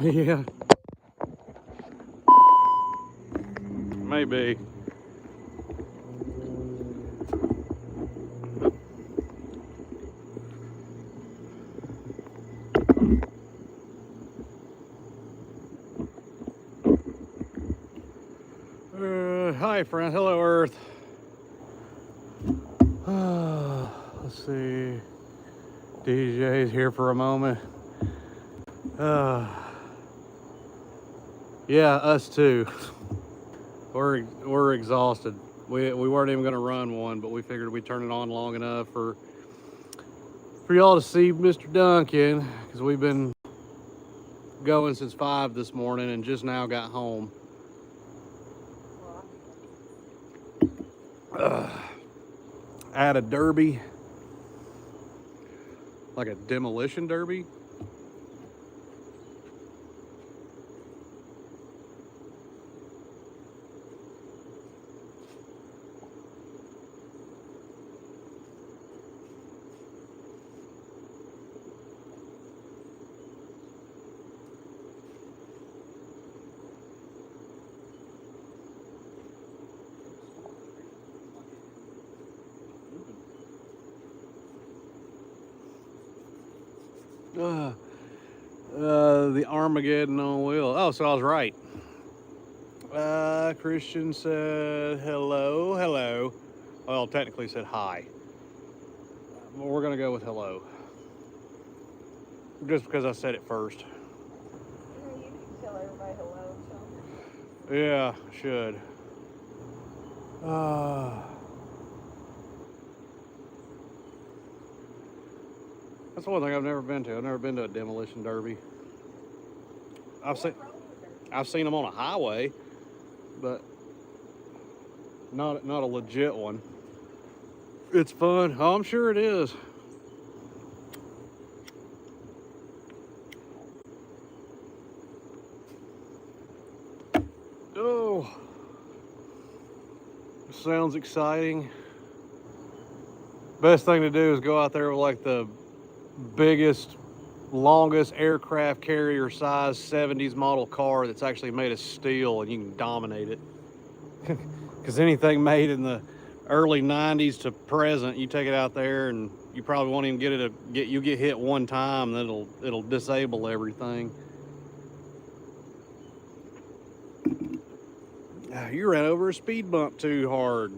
Yeah. Maybe. Hi, friend. Hello, Earth. Let's see. DJ's here for a moment. Yeah, us too. We're exhausted. We weren't even gonna run one, but we figured we'd turn it on long enough for y'all to see Mr. Duncan, because we've been going since 5 this morning and just now got home. At a derby, like a demolition derby. The Armageddon on wheel. Oh, so I was right. Christian said hello. Well, technically said hi. But we're gonna go with hello. Just because I said it first. You can tell everybody hello, so. Yeah, should. That's one thing I've never been to. I've never been to a demolition derby. I've seen them on a highway, but not a legit one. It's fun. Oh, I'm sure it is. Oh, sounds exciting. Best thing to do is go out there with like the biggest, longest aircraft carrier size 70s model car that's actually made of steel, and you can dominate it. Because anything made in the early 90s to present, you take it out there and you probably won't even you get hit one time, then it'll disable everything. You ran over a speed bump too hard.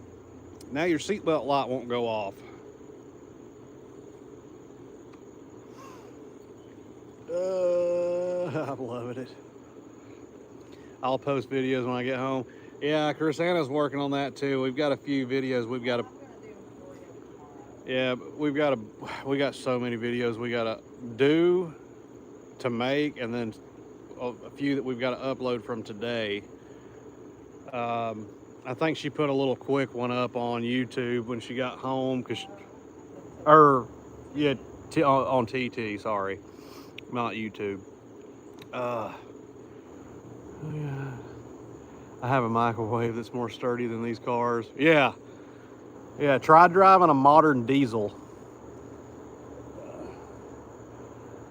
Now your seatbelt light won't go off. I'm loving it. I'll post videos when I get home. Yeah, Chris Anna's working on that too. We've got a few videos we've got to. Yeah, we got so many videos we got to do to make, and then a few that we've got to upload from today. I think she put a little quick one up on YouTube when she got home, on TT, sorry, not YouTube. Yeah. I have a microwave that's more sturdy than these cars. Yeah, try driving a modern diesel.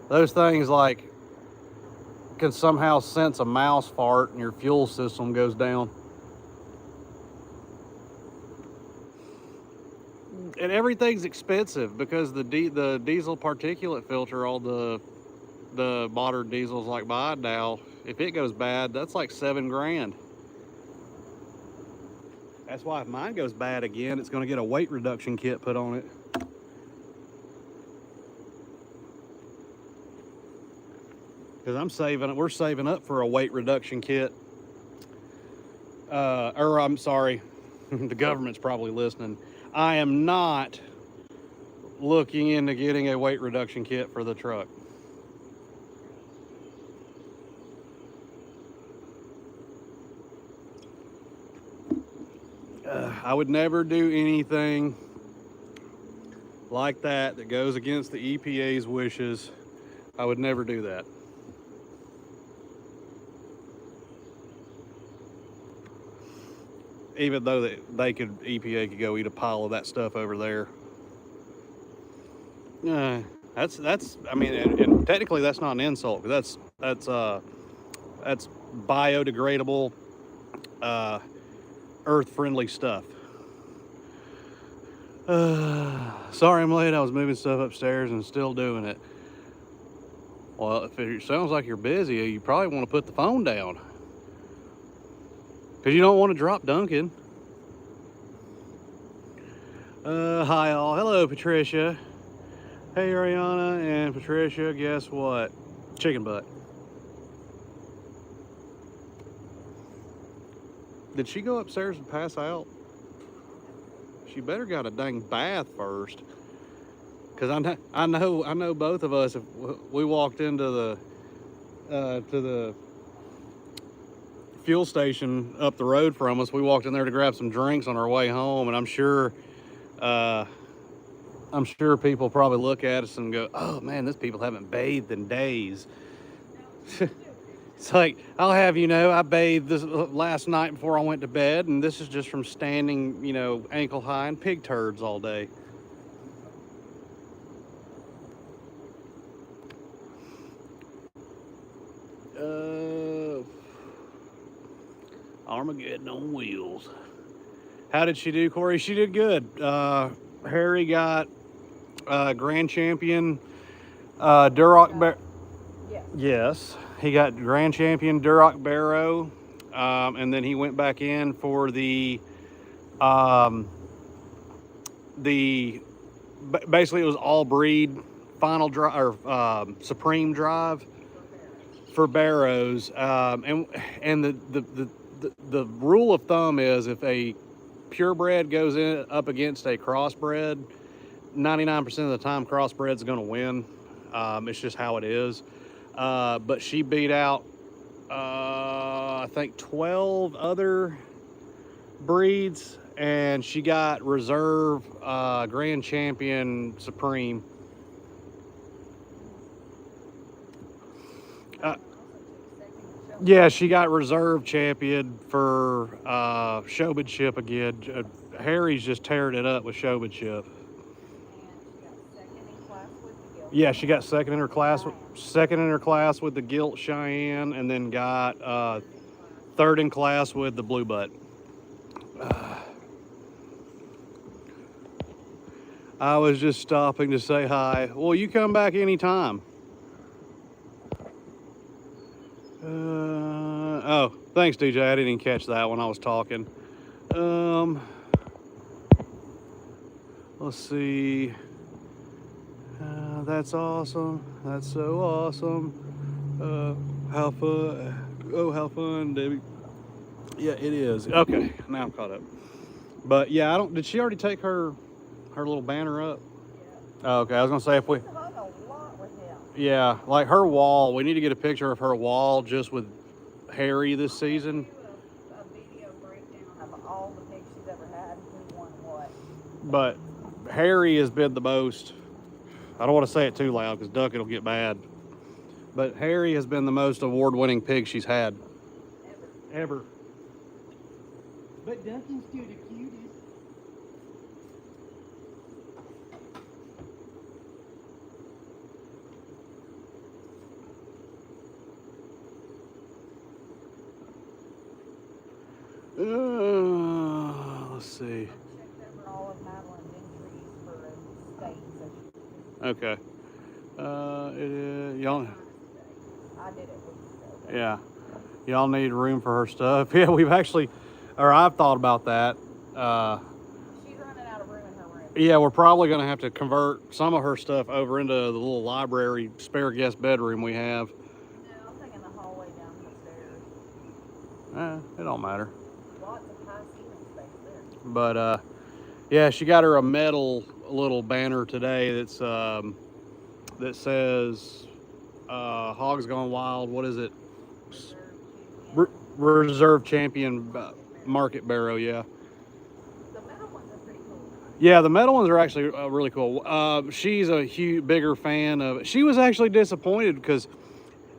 Those things can somehow sense a mouse fart and your fuel system goes down. And everything's expensive because the diesel particulate filter, all the modern diesels like mine now, if it goes bad, that's like $7 grand. That's why if mine goes bad again, it's going to get a weight reduction kit put on it. Because we're saving up for a weight reduction kit. I'm sorry, the government's probably listening. I am not looking into getting a weight reduction kit for the truck. I would never do anything like that goes against the EPA's wishes. I would never do that. Even though EPA could go eat a pile of that stuff over there. I mean, and technically that's not an insult, because that's That's biodegradable, earth-friendly stuff. Sorry I'm late. I was moving stuff upstairs and still doing it. Well, if it sounds like you're busy, you probably want to put the phone down. Because you don't want to drop Duncan. Hi all. Hello, Patricia. Hey, Ariana and Patricia. Guess what? Chicken butt. Did she go upstairs and pass out? She better got a dang bath first. Cause I know both of us. If we walked into the to the fuel station up the road from us, we walked in there to grab some drinks on our way home, and I'm sure people probably look at us and go, "Oh man, these people haven't bathed in days." It's like, I'll have you know, I bathed this last night before I went to bed, and this is just from standing, you know, ankle high in pig turds all day. Armageddon on wheels. How did she do, Corey? She did good. Harry got grand champion Duroc. Yes, he got grand champion Duroc Barrow, and then he went back in for the basically it was all breed final drive or supreme drive for Barrows, and the rule of thumb is if a purebred goes in up against a crossbred, 99% of the time crossbred's going to win. It's just how it is. But she beat out I think 12 other breeds, and she got reserve grand champion supreme. Yeah, she got reserve champion for showmanship again. Harry's just tearing it up with showmanship. Yeah, she got second in her class with the Gilt Cheyenne, and then got third in class with the Blue Butt. I was just stopping to say hi. Well, you come back anytime. Oh, thanks, DJ. I didn't even catch that when I was talking. Let's see. That's awesome. That's so awesome. How fun. Oh, how fun, Debbie. Yeah, it is. Okay, now I'm caught up. But yeah, did she already take her little banner up? Yeah. Oh, okay, I was gonna say if we. Yeah, like her wall. We need to get a picture of her wall just with Harry this season. A video breakdown of all the pigs she's ever had, who won what. But Harry has been the most. I don't want to say it too loud because Duncan will get mad. But Harry has been the most award-winning pig she's had. Ever. But Duncan's still the cutest. Let's see. All of Madeline's entries for state, so Okay. It is, y'all. I did it weeks ago. Yeah. Y'all need room for her stuff. Yeah, I've thought about that. She's running out of room in her room. Yeah, we're probably going to have to convert some of her stuff over into the little library spare guest bedroom we have. No, I'm thinking the hallway down the stairs. It don't matter. Lots of high ceiling space there. But yeah, she got her a metal little banner today that's that says Hogs Gone Wild. What is it? Reserve champion market barrow. Yeah. The metal ones are pretty cool. Yeah, the metal ones are actually really cool. She's a bigger fan of. She was actually disappointed because,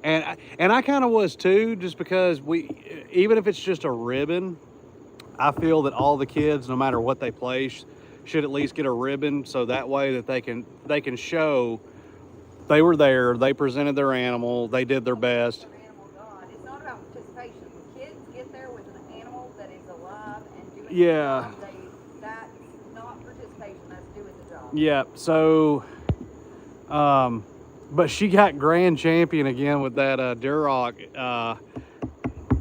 and I kind of was too, just because even if it's just a ribbon, I feel that all the kids, no matter what they play, should at least get a ribbon, so that way that they can show they were there, they presented their animal, they did their best. Animal God. It's not about Yeah. That's not participation, that's doing the job. Yeah. So, but she got grand champion again with that Duroc.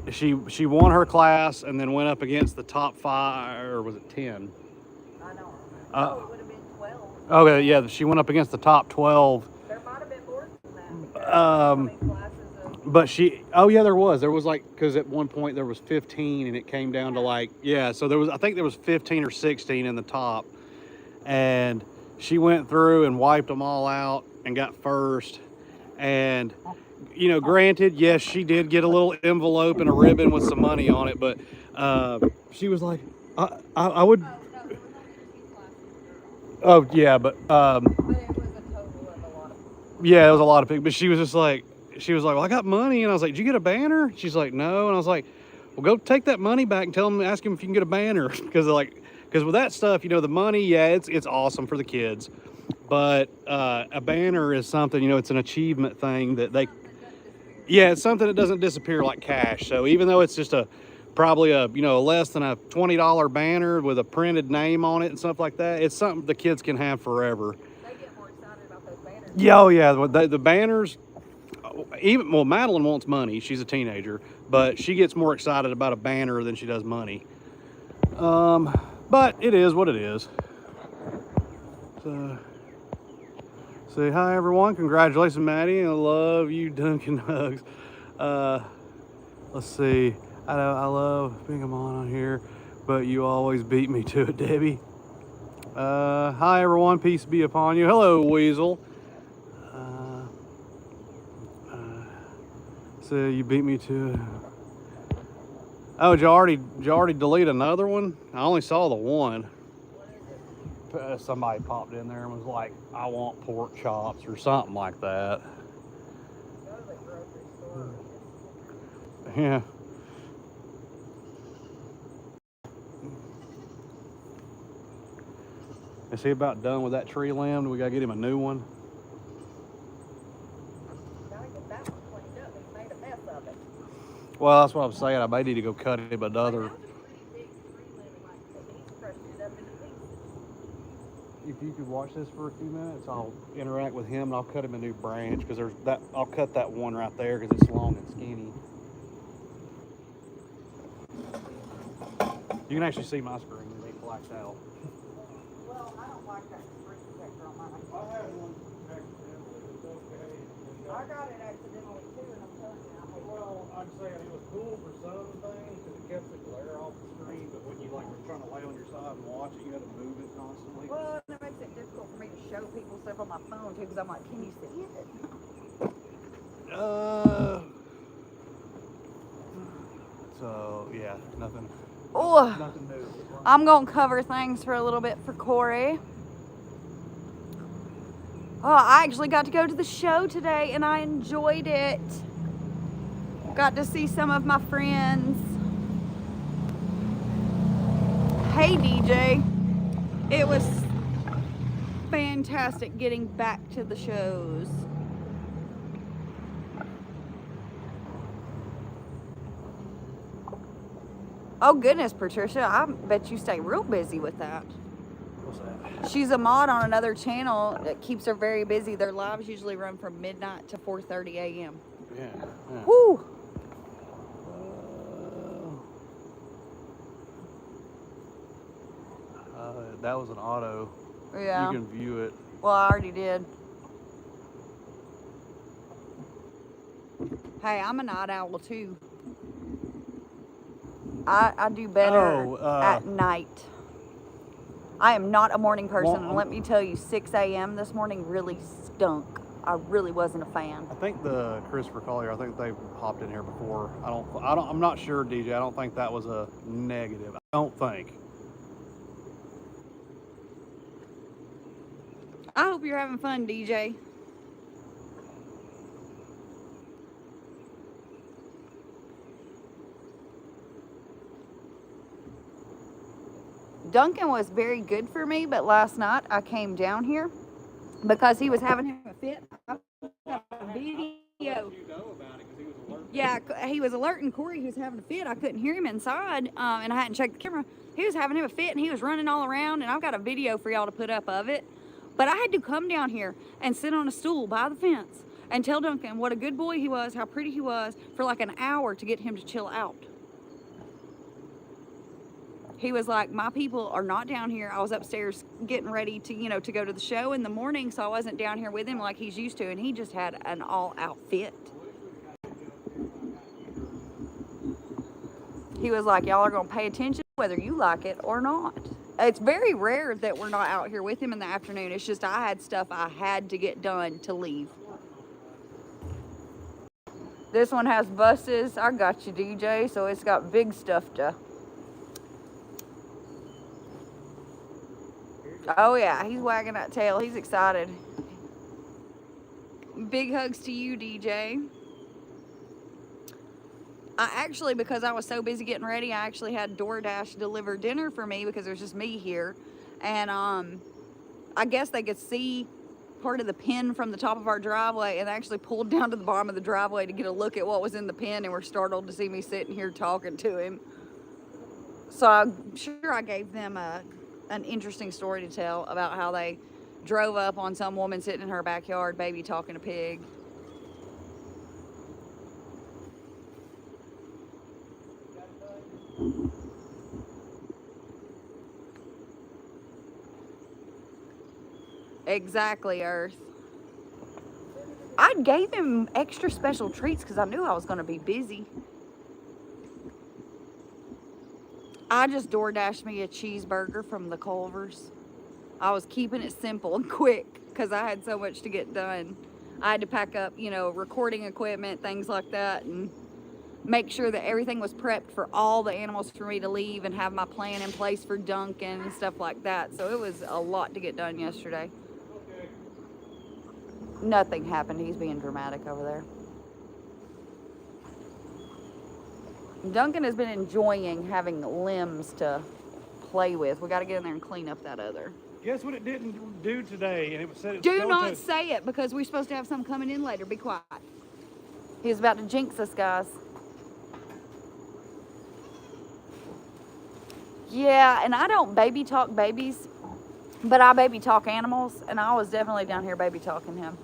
She won her class and then went up against the top 5, or was it 10? I don't remember. No, it would have been 12. Okay, yeah, she went up against the top 12. There might have been more than that. Because how many classes of... But oh yeah, there was like, because at one point there was 15 and it came down to like, yeah, so I think there was 15 or 16 in the top, and she went through and wiped them all out and got first. And you know, granted, yes, she did get a little envelope and a ribbon with some money on it, but she was like, I would. Oh, no, there was only 2 classes. Oh yeah, but But it was a total of a lot of people. yeah, it was a lot of people. But she was like, well, I got money, and I was like, did you get a banner? She's like, no, and I was like, well, go take that money back and ask him if you can get a banner, because with that stuff, you know, the money, yeah, it's awesome for the kids, but a banner is something, you know, it's an achievement thing that they. Yeah, it's something that doesn't disappear like cash. So even though it's just probably a less than a $20 banner with a printed name on it and stuff like that, it's something the kids can have forever. They get more excited about those banners. Yeah, oh yeah, the banners. Well, Madeline wants money. She's a teenager, but she gets more excited about a banner than she does money. But it is what it is. So. Say hi everyone, congratulations Maddie, I love you Duncan Hugs. Let's see, I love being on here, but you always beat me to it, Debbie. Hi everyone, peace be upon you. Hello Weasel. So you beat me to it. Oh, did you already delete another one? I only saw the one. Somebody popped in there and was like, I want pork chops or something like that. Go to the grocery store. Yeah. Is he about done with that tree limb? We gotta get him a new one. Gotta get that one cleaned up. He made a mess of it. Well, that's what I'm saying. I may need to go cut him another. That was a pretty big tree limb, like, he's crushed it up into pieces. If you could watch this for a few minutes, I'll interact with him and I'll cut him a new branch, because I'll cut that one right there because it's long and skinny. You can actually see my screen, it ain't blacked out. Well, I don't like that screen protector on mine. I had one accidentally, it's okay. I got it accidentally too, and I'm telling you, I hate it. Well, I'm saying it was cool for some things because it kept the glare off the screen, but when you like were trying to lay on your side and watch it, you had to move it constantly. Well, and it makes it difficult for me to show people stuff on my phone too, because I'm like, can you see it? So yeah, nothing Oh, new. I'm gonna cover things for a little bit for Corey. Oh, I actually got to go to the show today and I enjoyed it. Got to see some of my friends. Hey DJ. It was fantastic getting back to the shows. Oh goodness, Patricia, I bet you stay real busy with that. What's that? She's a mod on another channel that keeps her very busy. Their lives usually run from midnight to 4:30 a.m. Yeah. Woo! That was an auto. Yeah. You can view it. Well, I already did. Hey, I'm a night owl too. I do better at night. I am not a morning person, and let me tell you, 6 a.m. this morning really stunk. I really wasn't a fan. I think the Christopher Collier, I think they popped in here before. I'm not sure, DJ. I don't think that was a negative. I don't think. I hope you're having fun, DJ. Duncan was very good for me, but last night I came down here because he was having a fit. I got a video. You know about it because he was alerted. Yeah, he was alerting Corey. He was having a fit. I couldn't hear him inside, and I hadn't checked the camera. He was having him a fit, and he was running all around, and I've got a video for y'all to put up of it. But I had to come down here and sit on a stool by the fence and tell Duncan what a good boy he was, how pretty he was, for like an hour to get him to chill out. He was like, my people are not down here. I was upstairs getting ready to, you know, to go to the show in the morning, so I wasn't down here with him like he's used to, and he just had an all-out fit. He was like, y'all are going to pay attention whether you like it or not. It's very rare that we're not out here with him in the afternoon. It's just I had stuff I had to get done to leave. This one has buses. I got you, DJ, so it's got big stuff to... Oh, yeah, he's wagging that tail. He's excited. Big hugs to you, DJ. I actually, because I was so busy getting ready, I actually had DoorDash deliver dinner for me because there's just me here. And I guess they could see part of the pin from the top of our driveway, and they actually pulled down to the bottom of the driveway to get a look at what was in the pin, and were startled to see me sitting here talking to him. So I'm sure I gave them an interesting story to tell about how they drove up on some woman sitting in her backyard, baby talking to pig. Exactly, Earth. I gave him extra special treats because I knew I was going to be busy. I just DoorDashed me a cheeseburger from the Culvers. I was keeping it simple and quick because I had so much to get done. I had to pack up, you know, recording equipment, things like that, and make sure that everything was prepped for all the animals for me to leave, and have my plan in place for Duncan and stuff like that. So it was a lot to get done yesterday. Okay. Nothing happened. He's being dramatic over there. Duncan has been enjoying having limbs to play with. We got to get in there and clean up that other. Guess what it didn't do today? And it said it was Do going not to... say it, because we're supposed to have some coming in later. Be quiet. He's about to jinx us, guys. Yeah, and I don't baby talk babies, but I baby talk animals, and I was definitely down here baby talking him.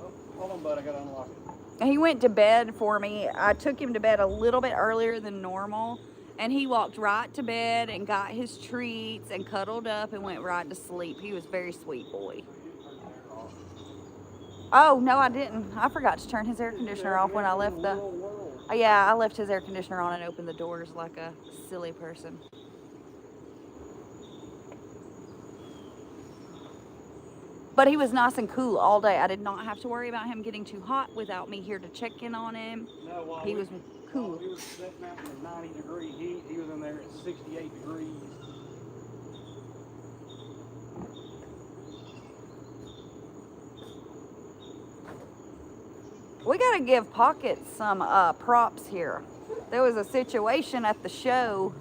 Oh, hold on, bud. I got to unlock it. He went to bed for me. I took him to bed a little bit earlier than normal, and he walked right to bed and got his treats and cuddled up and went right to sleep. He was a very sweet boy. Oh, no, I didn't. I forgot to turn his air conditioner off when I left the... Oh, yeah, I left his air conditioner on and opened the doors like a silly person. But he was nice and cool all day. I did not have to worry about him getting too hot without me here to check in on him. No, while he was cool. While we were sitting out in the 90-degree heat, he was in there at 68 degrees. We got to give Pocket some props here. There was a situation at the show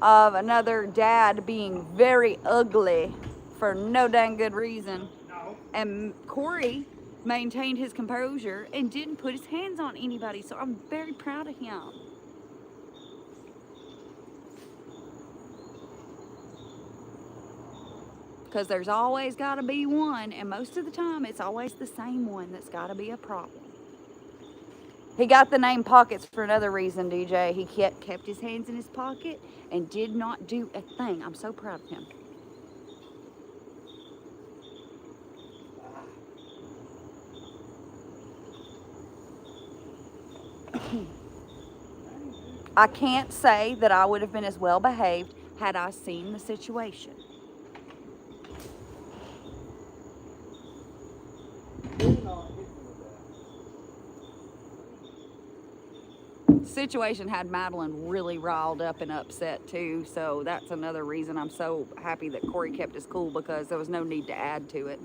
of another dad being very ugly for no dang good reason. No. And Corey maintained his composure and didn't put his hands on anybody, so I'm very proud of him. Because there's always got to be one, and most of the time it's always the same one that's got to be a problem. He got the name Pockets for another reason, DJ. He kept his hands in his pocket and did not do a thing. I'm so proud of him. I can't say that I would have been as well behaved had I seen the situation. Situation had Madeline really riled up and upset too, so that's another reason I'm so happy that Corey kept his cool, because there was no need to add to it.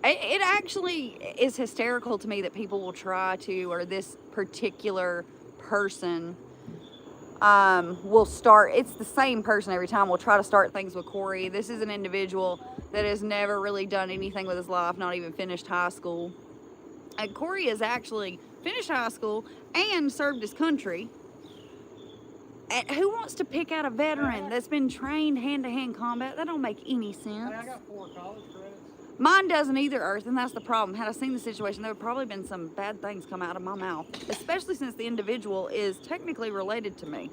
It actually is hysterical to me that people will try to, or this particular person will start, it's the same person every time, will try to start things with Corey. This is an individual that has never really done anything with his life, not even finished high school. And Corey has actually finished high school and served his country. And who wants to pick out a veteran that's been trained hand-to-hand combat? That don't make any sense. I got 4 college credits. Mine doesn't either, Earth, and that's the problem. Had I seen the situation, there would probably been some bad things come out of my mouth, especially since the individual is technically related to me.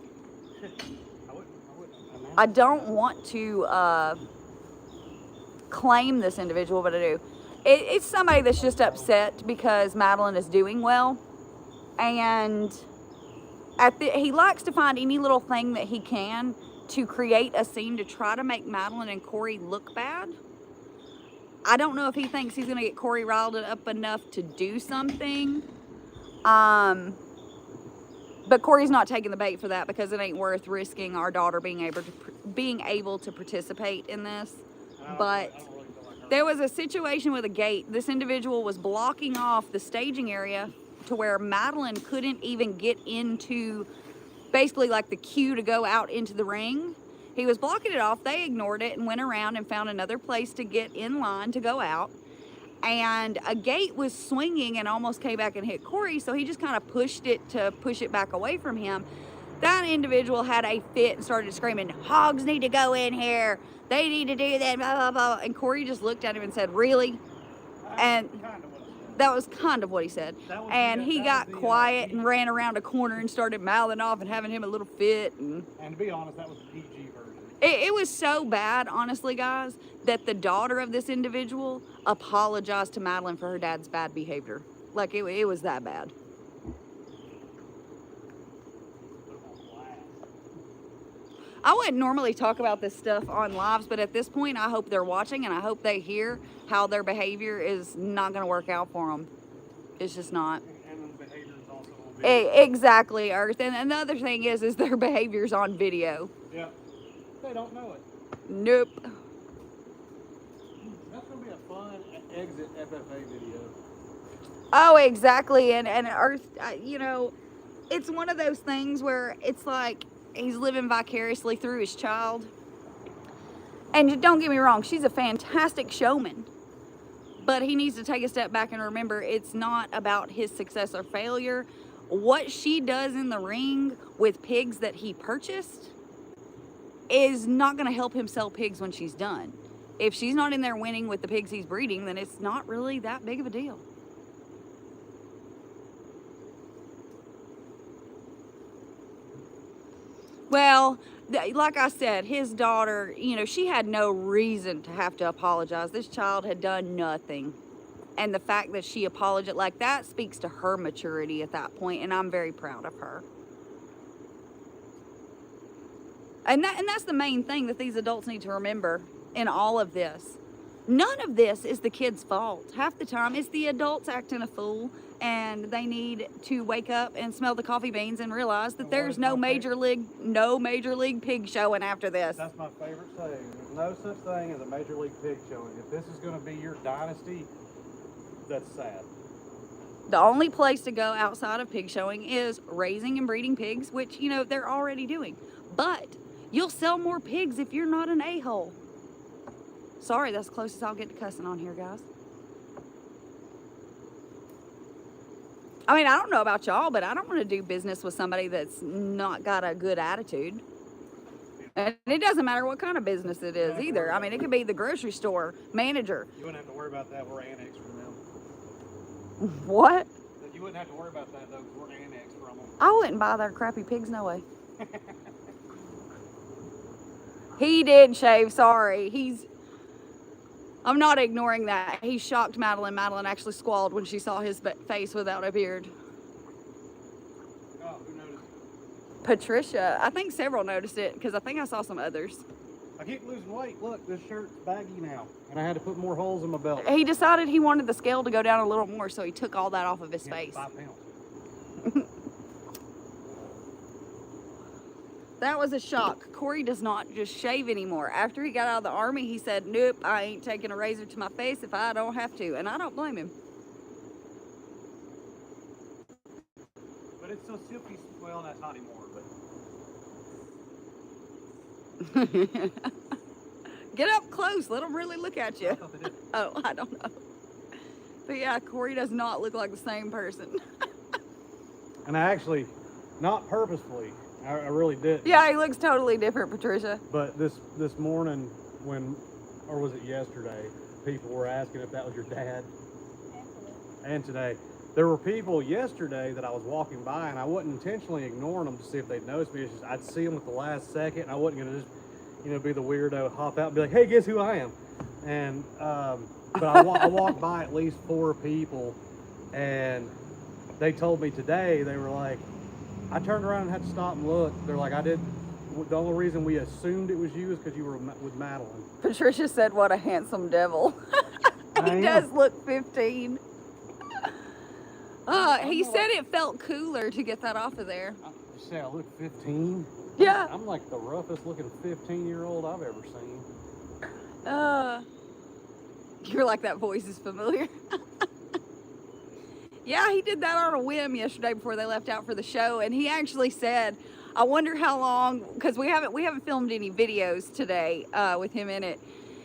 I don't want to claim this individual, but I do. It's somebody that's just upset because Madeline is doing well, and he likes to find any little thing that he can to create a scene to try to make Madeline and Corey look bad. I don't know if he thinks he's going to get Corey riled up enough to do something. But Corey's not taking the bait for that because it ain't worth risking our daughter being able to participate in this. But there was a situation with a gate. This individual was blocking off the staging area to where Madeline couldn't even get into basically like the queue to go out into the ring. He was blocking it off. They ignored it and went around and found another place to get in line to go out. And a gate was swinging and almost came back and hit Corey, so he just kind of pushed it to push it back away from him. That individual had a fit and started screaming, "Hogs need to go in here. They need to do that, blah, blah, blah." And Corey just looked at him and said, "Really?" And that was kind of what he said. And he got quiet and ran around a corner and started mouthing off and having him a little fit. And to be honest, that was the PG version. It was so bad, honestly, guys, that the daughter of this individual apologized to Madeline for her dad's bad behavior. Like, it was that bad. I wouldn't normally talk about this stuff on lives, but at this point, I hope they're watching and I hope they hear how their behavior is not going to work out for them. It's just not. And the behavior is also on video. Exactly, Earth. And the other thing is their behavior's on video. Yeah. They don't know it. Nope. That's going to be a fun exit FFA video. Oh, exactly. And Earth, you know, it's one of those things where it's like he's living vicariously through his child. And don't get me wrong, she's a fantastic showman. But he needs to take a step back and remember it's not about his success or failure. What she does in the ring with pigs that he purchased is not going to help him sell pigs when she's done. If she's not in there winning with the pigs he's breeding, then it's not really that big of a deal. Well, like I said, his daughter, you know, she had no reason to have to apologize. This child had done nothing. And the fact that she apologized like that speaks to her maturity at that point, and I'm very proud of her. And that's the main thing that these adults need to remember in all of this. None of this is the kid's fault. Half the time, it's the adults acting a fool, and they need to wake up and smell the coffee beans and realize that there's no major league pig showing after this. That's my favorite saying. There's no such thing as a major league pig showing. If this is going to be your dynasty, that's sad. The only place to go outside of pig showing is raising and breeding pigs, which, you know, they're already doing. But you'll sell more pigs if you're not an a-hole. Sorry, that's the closest I'll get to cussing on here, guys. I mean, I don't know about y'all, but I don't want to do business with somebody that's not got a good attitude. And it doesn't matter what kind of business it is either. I mean, it could be the grocery store manager. You wouldn't have to worry about that. We're annexed from them. What? You wouldn't have to worry about that, though, because we're annexed from them. I wouldn't buy their crappy pigs, no way. He did shave, sorry. I'm not ignoring that. He shocked Madeline. Madeline actually squalled when she saw his face without a beard. Oh, who noticed? Patricia. I think several noticed it because I think I saw some others. I keep losing weight. Look, this shirt's baggy now. And I had to put more holes in my belt. He decided he wanted the scale to go down a little more, so he took all that off of his face. 5 pounds. That was a shock. Corey does not just shave anymore. After he got out of the Army, he said, "Nope, I ain't taking a razor to my face if I don't have to." And I don't blame him. But it's so silky. Well, that's not anymore, but Get up close. Let them really look at I you. thought they did. Oh, I don't know. But yeah, Corey does not look like the same person. And I actually, not purposefully, I really didn't. Yeah, he looks totally different, Patricia. But this morning, or was it yesterday, people were asking if that was your dad. And today. There were people yesterday that I was walking by, and I wasn't intentionally ignoring them to see if they'd notice me. It's just I'd see them at the last second, and I wasn't going to just, be the weirdo, hop out and be like, hey, guess who I am? And, but I walked by at least 4 people, and they told me today, they were like, I turned around and had to stop and look. They're like, the only reason we assumed it was you is because you were with Madeline. Patricia said, what a handsome devil. He does look 15. He said it felt cooler to get that off of there. You say I look 15? Yeah. I'm like the roughest looking 15-year-old I've ever seen. You're like, that voice is familiar. Yeah, he did that on a whim yesterday before they left out for the show, and he actually said, I wonder how long, because we haven't filmed any videos today with him in it.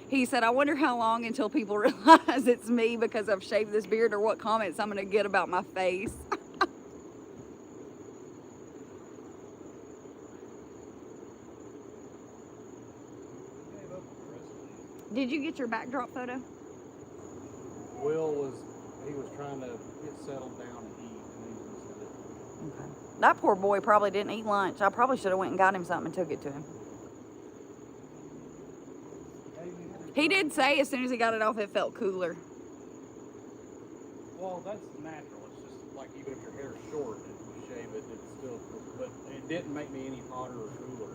He said, I wonder how long until people realize it's me because I've shaved this beard, or what comments I'm going to get about my face. Did you get your backdrop photo? Will was trying to get settled down and eat, and he was gonna send it. Okay. That poor boy probably didn't eat lunch. I probably should have went and got him something and took it to him. He did say as soon as he got it off, it felt cooler. Well, that's natural. It's just like even if your hair's short and you shave it, it's still, but it didn't make me any hotter or cooler.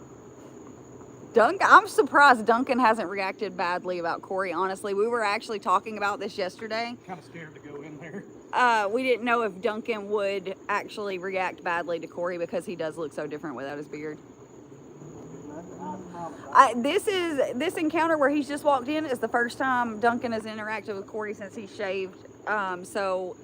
I'm surprised Duncan hasn't reacted badly about Corey, honestly. We were actually talking about this yesterday. Kind of scared to go in there. We didn't know if Duncan would actually react badly to Corey because he does look so different without his beard. This encounter where he's just walked in is the first time Duncan has interacted with Corey since he shaved. So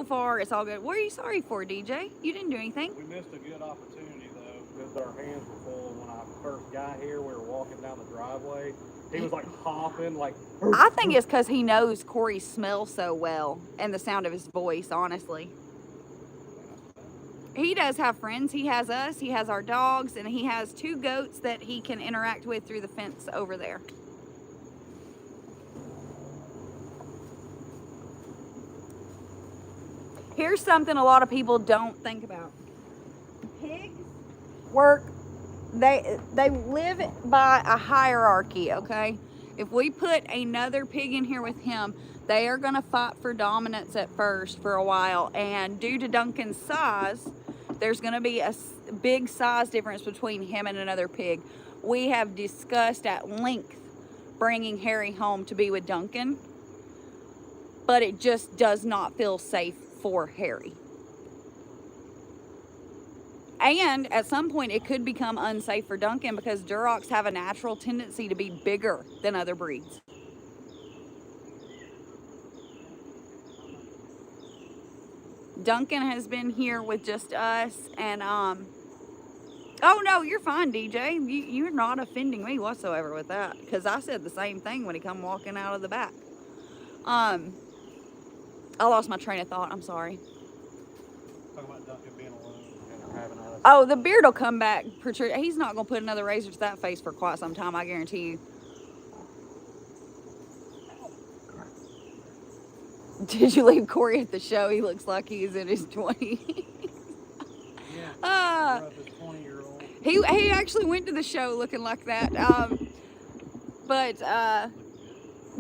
far it's all good. What are you sorry for, DJ? You didn't do anything. We missed a good opportunity though, because our hands were full. And when I first got here, we were walking down the driveway. He was like hopping, like. I think it's because he knows Corey smells so well and the sound of his voice, honestly. He does have friends. He has us, he has our dogs, and he has 2 goats that he can interact with through the fence over there. Here's something a lot of people don't think about. Pigs work, they live by a hierarchy, okay? If we put another pig in here with him, they are gonna fight for dominance at first for a while, and due to Duncan's size, there's gonna be a big size difference between him and another pig. We have discussed at length bringing Harry home to be with Duncan, but it just does not feel safe for Harry. And at some point it could become unsafe for Duncan because Durocs have a natural tendency to be bigger than other breeds. Duncan has been here with just us, and oh no, you're fine, DJ. You're not offending me whatsoever with that, because I said the same thing when he come walking out of the back. I lost my train of thought. I'm sorry. Talking about Duncan being alone and having us. Oh, the beard will come back. He's not gonna put another razor to that face for quite some time, I guarantee you. Did you leave Corey at the show? He looks like he's in his 20s. Yeah. 20-year-old. He actually went to the show looking like that. But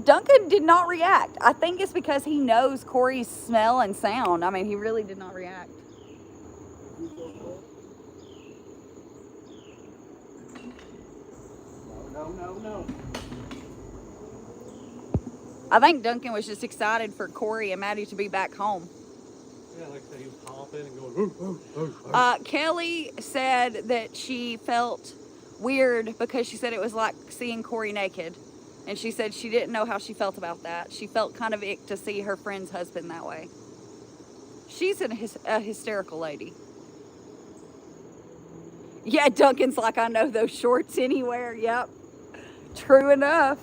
Duncan did not react. I think it's because he knows Corey's smell and sound. I mean, he really did not react. No. I think Duncan was just excited for Corey and Maddie to be back home. Yeah, like I said, he was hopping and going, Kelly said that she felt weird because she said it was like seeing Corey naked. And she said she didn't know how she felt about that. She felt kind of ick to see her friend's husband that way. She's a hysterical lady. Yeah, Duncan's like, I know those shorts anywhere. Yep. True enough.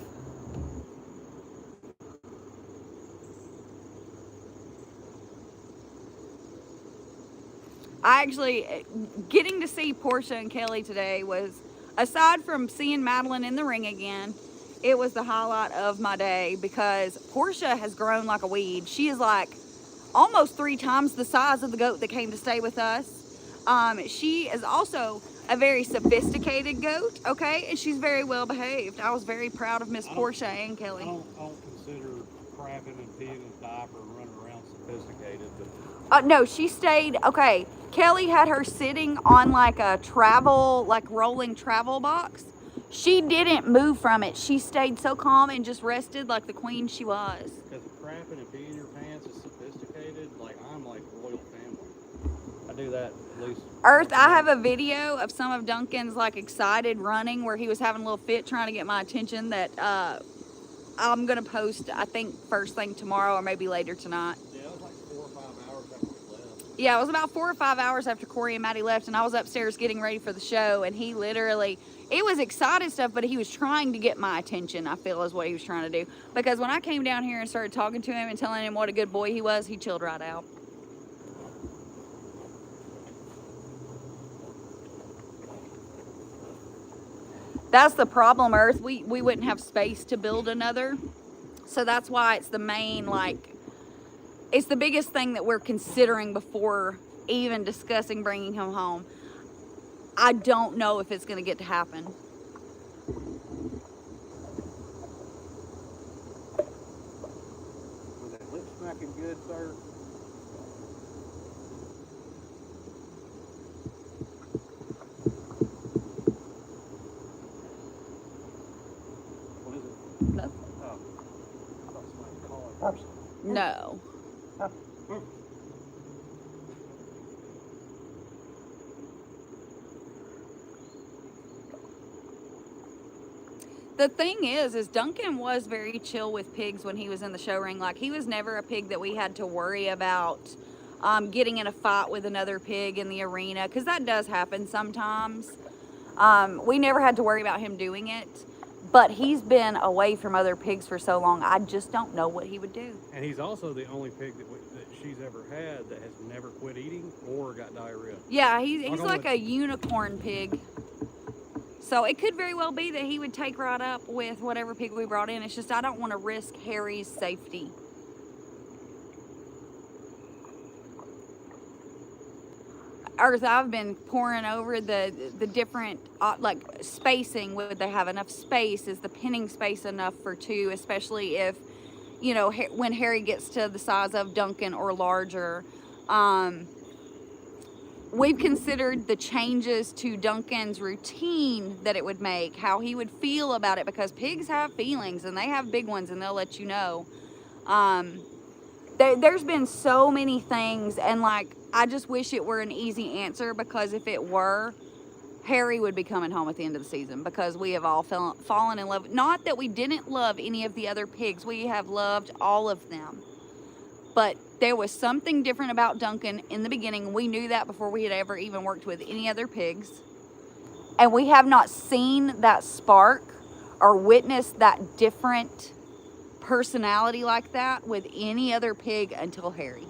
I actually, getting to see Portia and Kelly today was, aside from seeing Madeline in the ring again, it was the highlight of my day because Portia has grown like a weed. She is like almost 3 times the size of the goat that came to stay with us. She is also a very sophisticated goat, okay? And she's very well behaved. I was very proud of Miss Portia and Kelly. I don't consider crapping and peeing in a diaper and running around sophisticated, but No, she stayed, okay, Kelly had her sitting on like a travel, like rolling travel box. She didn't move from it. She stayed so calm and just rested like the queen she was. because crapping and peeing your pants is sophisticated. Like, I'm like royal family. I do that at least. Earth, I have a video of some of Duncan's like excited running where he was having a little fit trying to get my attention that I'm gonna post, I think first thing tomorrow or maybe later tonight. Yeah, it was like 4 or 5 hours after we left. Yeah, it was about 4 or 5 hours after Corey and Maddie left, and I was upstairs getting ready for the show, and he literally, it was excited stuff, but he was trying to get my attention, I feel is what he was trying to do. Because when I came down here and started talking to him and telling him what a good boy he was, he chilled right out. That's the problem, Earth. We wouldn't have space to build another. So that's why it's the main, like, it's the biggest thing that we're considering before even discussing bringing him home. I don't know if it's going to get to happen. Was that lip smacking good, sir? What is it? No. Oh. I thought somebody called it. No. The thing is Duncan was very chill with pigs when he was in the show ring. Like, he was never a pig that we had to worry about getting in a fight with another pig in the arena, because that does happen sometimes. We never had to worry about him doing it, but he's been away from other pigs for so long, I just don't know what he would do. And he's also the only pig that she's ever had that has never quit eating or got diarrhea. Yeah, he's like a unicorn pig. So it could very well be that he would take right up with whatever pig we brought in. It's just I don't want to risk Harry's safety. Earth, I've been poring over the different, like, spacing. Would they have enough space? Is the pinning space enough for 2, especially if, you know, when Harry gets to the size of Duncan or larger? We've considered the changes to Duncan's routine that it would make, how he would feel about it, because pigs have feelings and they have big ones and they'll let you know. There's been so many things, and like, I just wish it were an easy answer, because if it were, Harry would be coming home at the end of the season, because we have all fallen in love. Not that we didn't love any of the other pigs, we have loved all of them. But there was something different about Duncan in the beginning. We knew that before we had ever even worked with any other pigs. And we have not seen that spark or witnessed that different personality like that with any other pig until Harry.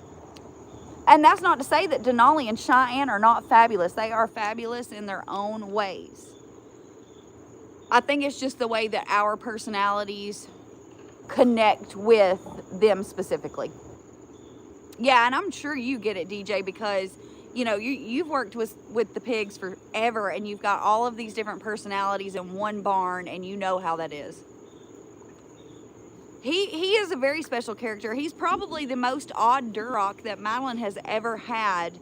And that's not to say that Denali and Cheyenne are not fabulous. They are fabulous in their own ways. I think it's just the way that our personalities connect with them specifically. Yeah, and I'm sure you get it, DJ, because, you know, you've worked with the pigs forever, and you've got all of these different personalities in one barn, and you know how that is. He is a very special character. He's probably the most odd Duroc that Madeline has ever had,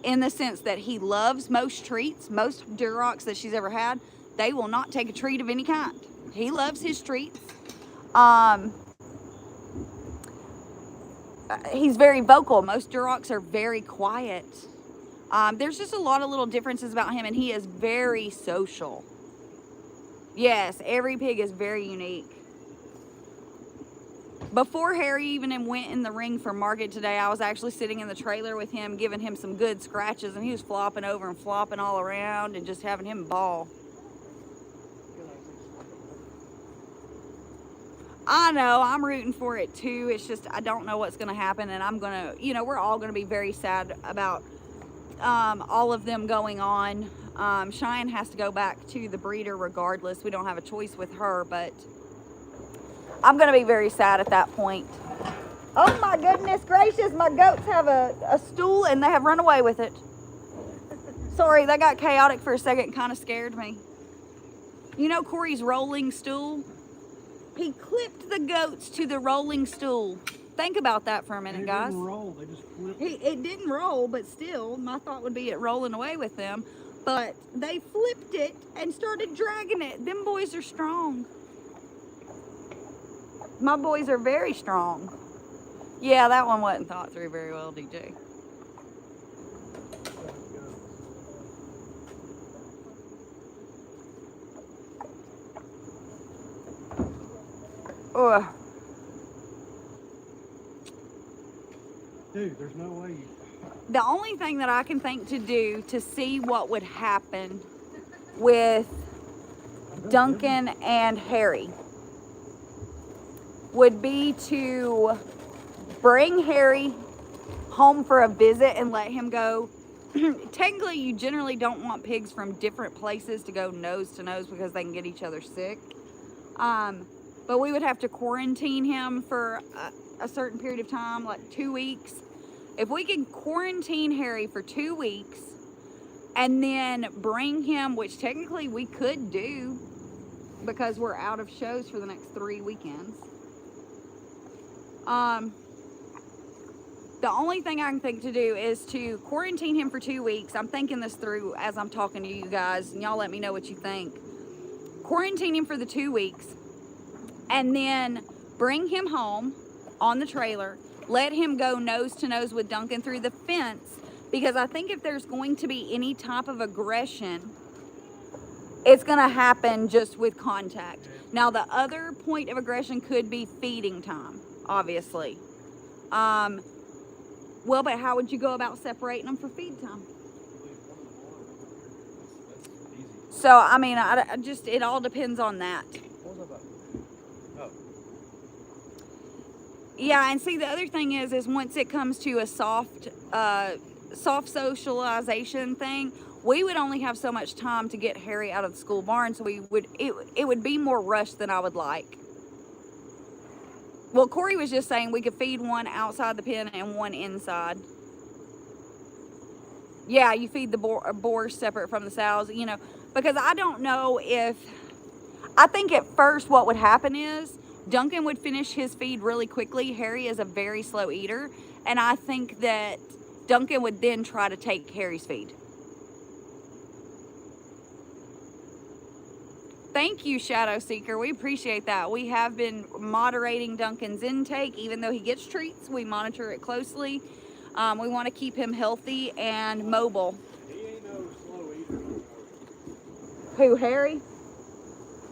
in the sense that he loves most treats. Most Durocs that she's ever had, they will not take a treat of any kind. He loves his treats. He's very vocal. Most Durocs are very quiet. There's just a lot of little differences about him, and he is very social. Yes, every pig is very unique. Before Harry even went in the ring for market today, I was actually sitting in the trailer with him, giving him some good scratches, and he was flopping over and flopping all around and just having him ball. I know, I'm rooting for it too. It's just, I don't know what's going to happen, and I'm going to, you know, we're all going to be very sad about all of them going on. Cheyenne has to go back to the breeder regardless. We don't have a choice with her, but I'm going to be very sad at that point. Oh my goodness gracious, my goats have a stool and they have run away with it. Sorry, that got chaotic for a second, kind of scared me. You know Corey's rolling stool? He clipped the goats to the rolling stool. Think about that for a minute, guys. It didn't roll, they just flipped it. It didn't roll, but still, my thought would be it rolling away with them. But they flipped it and started dragging it. Them boys are strong. My boys are very strong. Yeah, that one wasn't thought through very well, DJ. Ugh. Dude, there's no way you... The only thing that I can think to do to see what would happen with Duncan and Harry would be to bring Harry home for a visit and let him go. Technically, you generally don't want pigs from different places to go nose to nose because they can get each other sick. But we would have to quarantine him for a certain period of time, like 2 weeks. If we could quarantine Harry for 2 weeks and then bring him, which technically we could do because we're out of shows for the next 3 weekends. The only thing I can think to do is to quarantine him for 2 weeks. I'm thinking this through as I'm talking to you guys, and y'all let me know what you think. Quarantine him for the 2 weeks, and then bring him home on the trailer. Let him go nose to nose with Duncan through the fence, because I think if there's going to be any type of aggression, it's going to happen just with contact. Now, the other point of aggression could be feeding time, obviously. Well, but how would you go about separating them for feed time? So, I mean, I just, it all depends on that. Yeah, and see, the other thing is once it comes to a soft socialization thing, we would only have so much time to get Harry out of the school barn, so it would be more rushed than I would like. Well, Corey was just saying we could feed one outside the pen and one inside. Yeah, you feed the boars separate from the sows, you know, because I don't know if, I think at first what would happen is Duncan would finish his feed really quickly. Harry is a very slow eater, and I think that Duncan would then try to take Harry's feed. Thank you, Shadow Seeker. We appreciate that. We have been moderating Duncan's intake. Even though he gets treats, we monitor it closely. We want to keep him healthy and mobile. He ain't no slow eater. Who, Harry?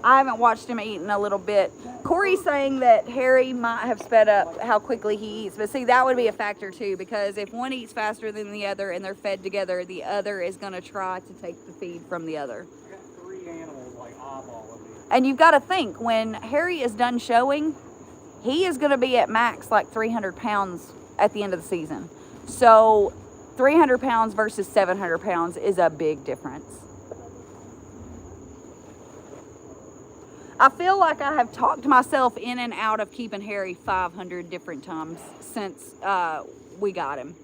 I haven't watched him eat in a little bit. Corey's saying that Harry might have sped up how quickly he eats. But see, that would be a factor too, because if one eats faster than the other and they're fed together, the other is going to try to take the feed from the other. I got 3 animals like eyeballing me. And you've got to think, when Harry is done showing, he is going to be at max like 300 pounds at the end of the season. So 300 pounds versus 700 pounds is a big difference. I feel like I have talked myself in and out of keeping Harry 500 different times since we got him.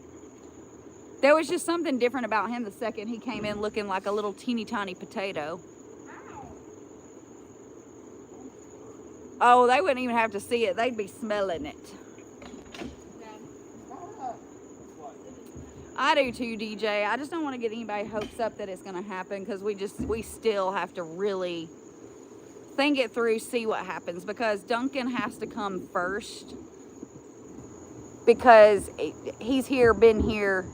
There was just something different about him the second he came in looking like a little teeny tiny potato. Oh, they wouldn't even have to see it. They'd be smelling it. I do too, DJ. I just don't want to get anybody hopes up that it's going to happen, because we still have to really think it through, see what happens, because Duncan has to come first, because he's here, been here.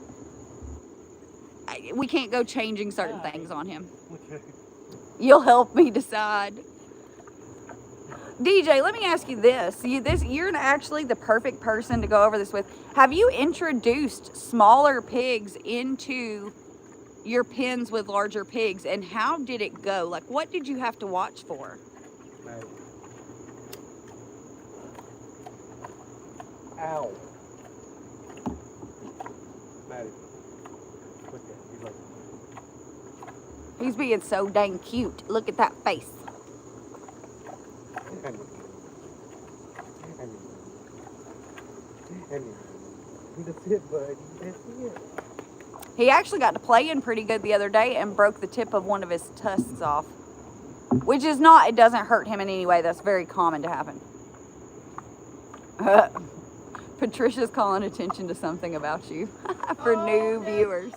We can't go changing certain things on him. Okay. You'll help me decide. DJ, let me ask you this. You're actually the perfect person to go over this with. Have you introduced smaller pigs into your pens with larger pigs, and how did it go? Like, what did you have to watch for? Maddie. Ow. Maddie. Look at him. He's like, He's being so dang cute. Look at that face. that's it, buddy. That's it. He actually got to playing pretty good the other day and broke the tip of one of his tusks off. Which is not, it doesn't hurt him in any way. That's very common to happen. Patricia's calling attention to something about you for new viewers.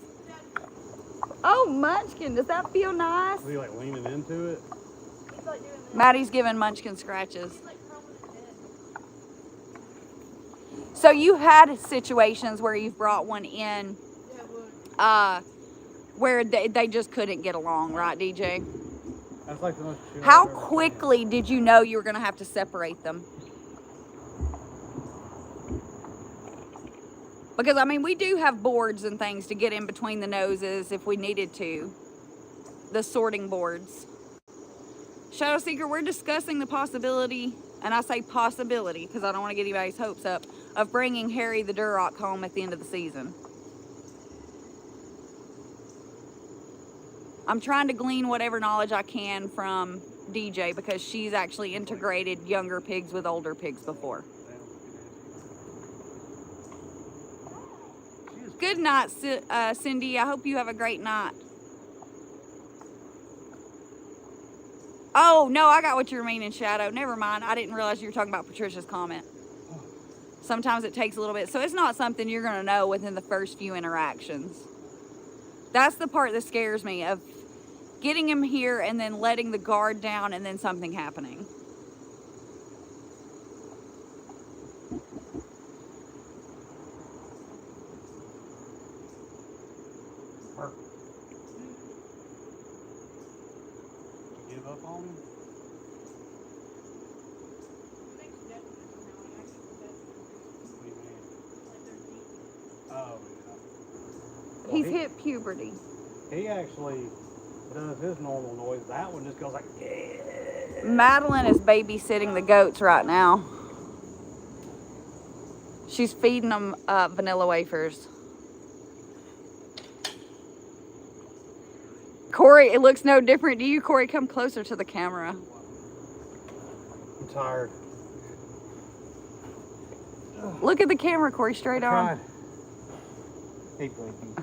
Oh, Munchkin, does that feel nice? Is he like leaning into it? Maddie's giving Munchkin scratches. So you had situations where you've brought one in where they just couldn't get along, right, DJ? That's like the most chill How I've ever seen. quickly did you know you were going to have to separate them? Because, I mean, we do have boards and things to get in between the noses if we needed to. The sorting boards. Shadow Seeker, we're discussing the possibility, and I say possibility because I don't want to get anybody's hopes up, of bringing Harry the Duroc home at the end of the season. I'm trying to glean whatever knowledge I can from DJ because she's actually integrated younger pigs with older pigs before. Good night, Cindy. I hope you have a great night. Oh, no, I got what you're meaning, Shadow. Never mind. I didn't realize you were talking about Patricia's comment. Sometimes it takes a little bit. So it's not something you're going to know within the first few interactions. That's the part that scares me, of getting him here and then letting the guard down and then something happening. Give up on him? Oh, yeah. He's hit puberty. He actually does his normal noise. That one just goes like, yeah. Madeline is babysitting the goats right now. She's feeding them vanilla wafers. Corey, it looks no different to you. Corey, come closer to the camera. I'm tired. Look at the camera, Corey, straight on. Hey, blinking.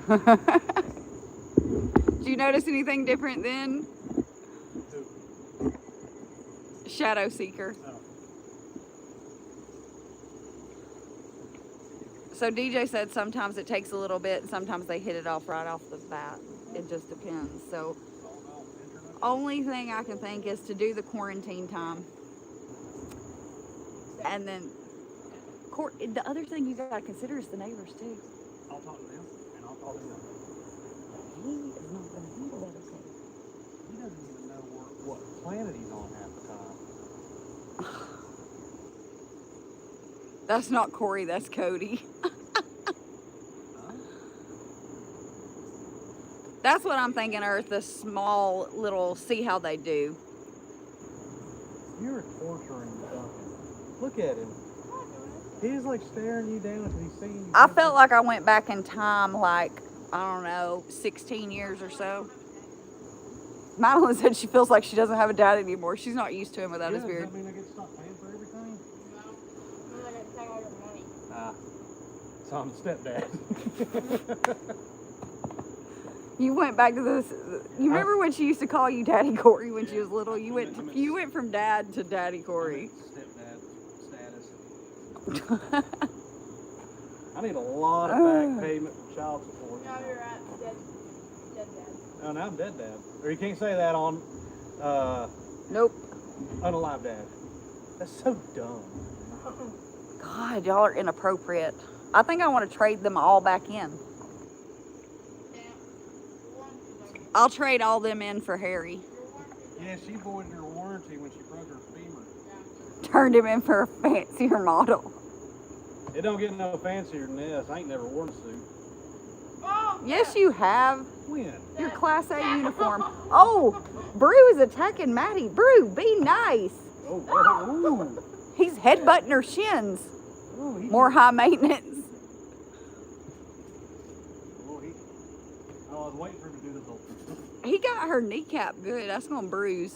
Do you notice anything different then? Shadow Seeker. Oh. So DJ said sometimes it takes a little bit, and sometimes they hit it off right off the bat. It just depends. So only thing I can think is to do the quarantine time. And then the other thing you got to consider is the neighbors too. I'll talk to them, and I'll talk to them. He is not going to handle that okay. He doesn't even know what planet he's on half the time. That's not Corey, that's Cody. That's what I'm thinking, Earth, the small little, see how they do. You're torturing Duncan. Look at him. He's like staring you down until he's seeing you. I felt like I went back in time, like, I don't know, 16 years or so. Madeline said she feels like she doesn't have a dad anymore. She's not used to him without his beard. Does that mean I get to stop paying for everything? Ah. So I'm the stepdad. You went back to this. You remember when she used to call you Daddy Corey when she was little? You went from Dad to Daddy Corey. Stepdad status. I need a lot of back payment for child support. No, you're right. Dead dad. Oh, now I'm dead dad. Or you can't say that on Nope. unalive dad. That's so dumb. God, y'all are inappropriate. I think I want to trade them all back in. I'll trade all them in for Harry. Yeah, she voided her warranty when she broke her femur. turned him in for a fancier model. It don't get no fancier than this. I ain't never worn a suit. Yes, you have. When? Your Class A uniform. Oh, Brew is attacking Maddie. Brew, be nice. Oh. He's headbutting her shins. Oh, More high maintenance. I was waiting for him to do this whole He got her kneecap good. That's gonna bruise.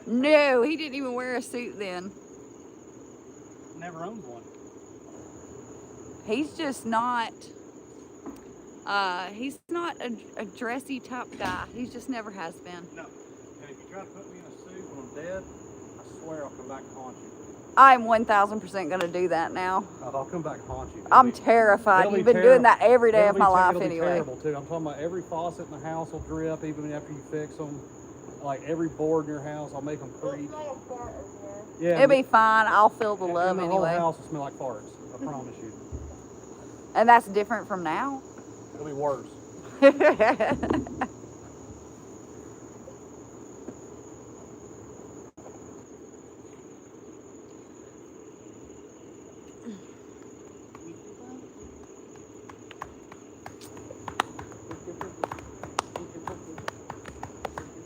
No, he didn't even wear a suit then. Never owned one. He's just not, he's not a dressy type guy. He just never has been. No. And if you try to put me in a suit when I'm dead, I swear I'll come back and haunt you. I'm 1000% gonna do that now. I'll come back and haunt you. I'm terrified. You've been doing that every day of my life it'll be anyway. Terrible too. I'm talking about every faucet in the house will drip even after you fix them. Like every board in your house, I'll make them creep. Yeah. It'll be fine. I'll feel the love and the anyway. whole house will smell like farts. I promise you. And that's different from now. It'll be worse.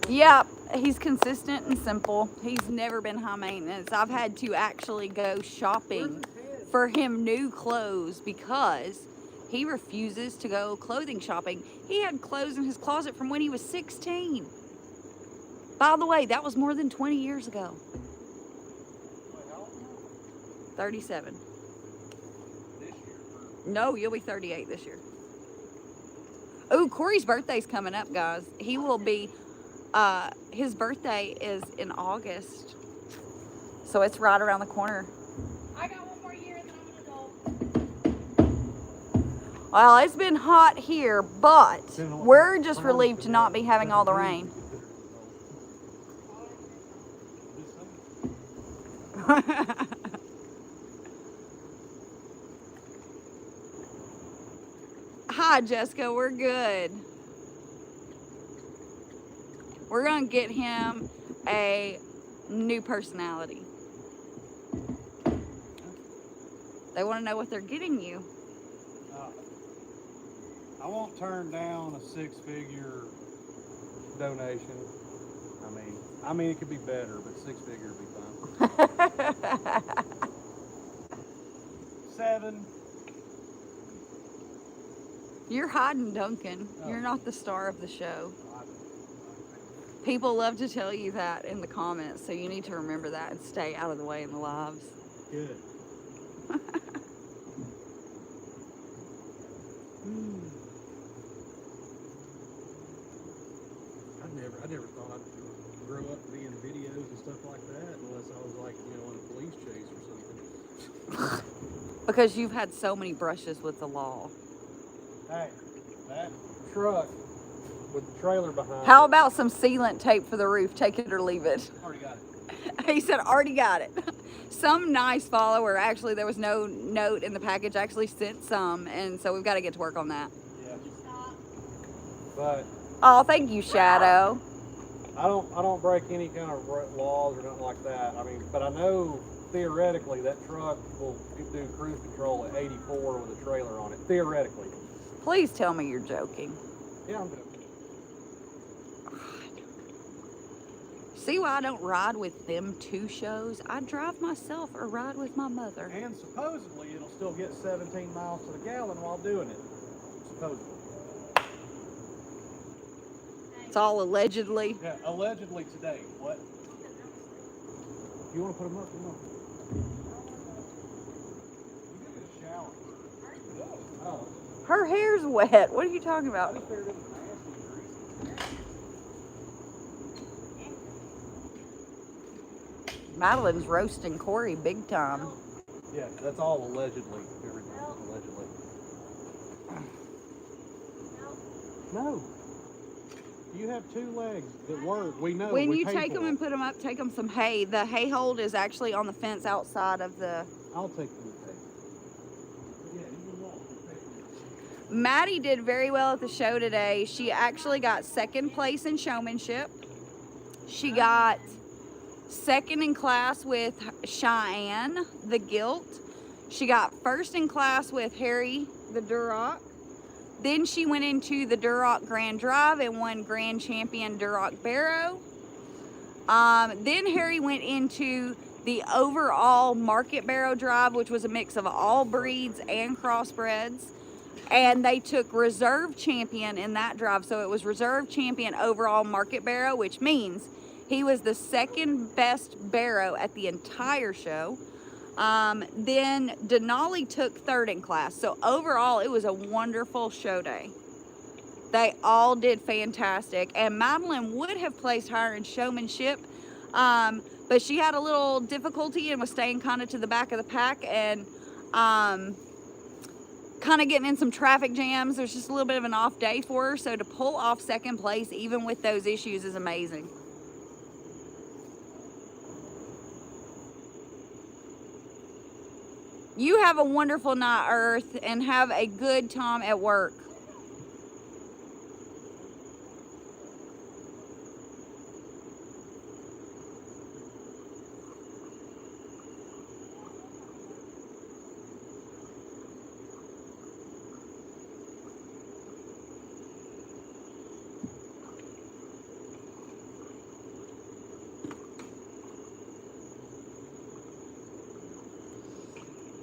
Yep, he's consistent and simple. He's never been high maintenance. I've had to actually go shopping for him new clothes because he refuses to go clothing shopping. He had clothes in his closet from when he was 16. By the way, that was more than 20 years ago. 37. No, you'll be 38 this year. Oh, Corey's birthday's coming up, guys. He will be, his birthday is in August. So it's right around the corner. I got one more year and then I'm an adult. Well, it's been hot here, but we're just relieved to not be having all the rain. Hi, Jessica. We're good. We're going to get him a new personality. They want to know what they're getting you. I won't turn down a 6-figure donation. I mean, it could be better, but 6-figure would be fine. 7. You're hiding Duncan. You're not the star of the show. People love to tell you that in the comments, so you need to remember that and stay out of the way in the lives. Good. I never thought I'd grow up to be in videos and stuff like that unless I was like, on a police chase or something. Because you've had so many brushes with the law. Hey, that truck with the trailer behind How it, about some sealant tape for the roof? Take it or leave it. already got it. He said, already got it. Some nice follower, actually, there was no note in the package, actually sent some, and so we've got to get to work on that. Yeah. But Oh, thank you, Shadow. I don't break any kind of laws or nothing like that. I mean, but I know theoretically that truck will do cruise control at 84 with a trailer on it. Theoretically. Please tell me you're joking. Yeah, I'm joking. See why I don't ride with them 2 shows? I drive myself or ride with my mother. And supposedly it'll still get 17 miles to the gallon while doing it. Supposedly. It's all allegedly. Yeah, allegedly today. What? You want to put them up? Come on. You get a shower. Oh. Her hair's wet. What are you talking I about? just figured it was nasty and greasy. Madeline's roasting Corey big time. Yeah, that's all allegedly. Everything allegedly. No. You have 2 legs that work. We know. When we you paid take for them and put them up, take them some hay. The hay hold is actually on the fence outside of the... I'll take them. Yeah, you can walk. Maddie did very well at the show today. She actually got 2nd place in showmanship. She got second in class with Cheyenne, the Gilt. She got first in class with Harry, the Duroc. Then she went into the Duroc Grand Drive and won Grand Champion Duroc Barrow. Then Harry went into the overall Market Barrow Drive, which was a mix of all breeds and crossbreds. And they took reserve champion in that drive. So it was reserve champion overall Market Barrow, which means he was the second best barrow at the entire show. Then Denali took third in class. So overall, it was a wonderful show day. They all did fantastic. And Madeline would have placed higher in showmanship, but she had a little difficulty and was staying kind of to the back of the pack and kind of getting in some traffic jams. It was just a little bit of an off day for her. So to pull off second place, even with those issues, is amazing. You have a wonderful night, Earth, and have a good time at work.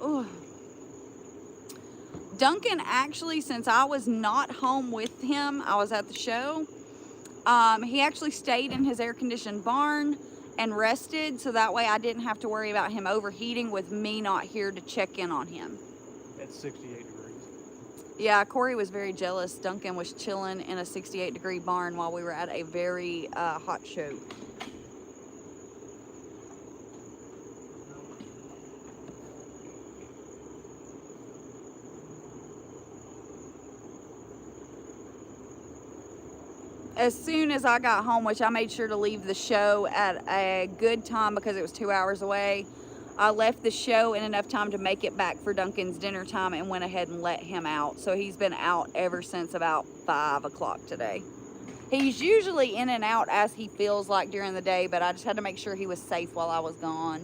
Ooh. Duncan actually, since I was not home with him, I was at the show, he actually stayed in his air-conditioned barn and rested, so that way I didn't have to worry about him overheating with me not here to check in on him. At 68 degrees. Yeah, Corey was very jealous. Duncan was chilling in a 68-degree barn while we were at a very hot show. As soon as I got home, which I made sure to leave the show at a good time because it was 2 hours away, I left the show in enough time to make it back for Duncan's dinner time and went ahead and let him out. So he's been out ever since about 5 o'clock today. He's usually in and out as he feels like during the day, but I just had to make sure he was safe while I was gone.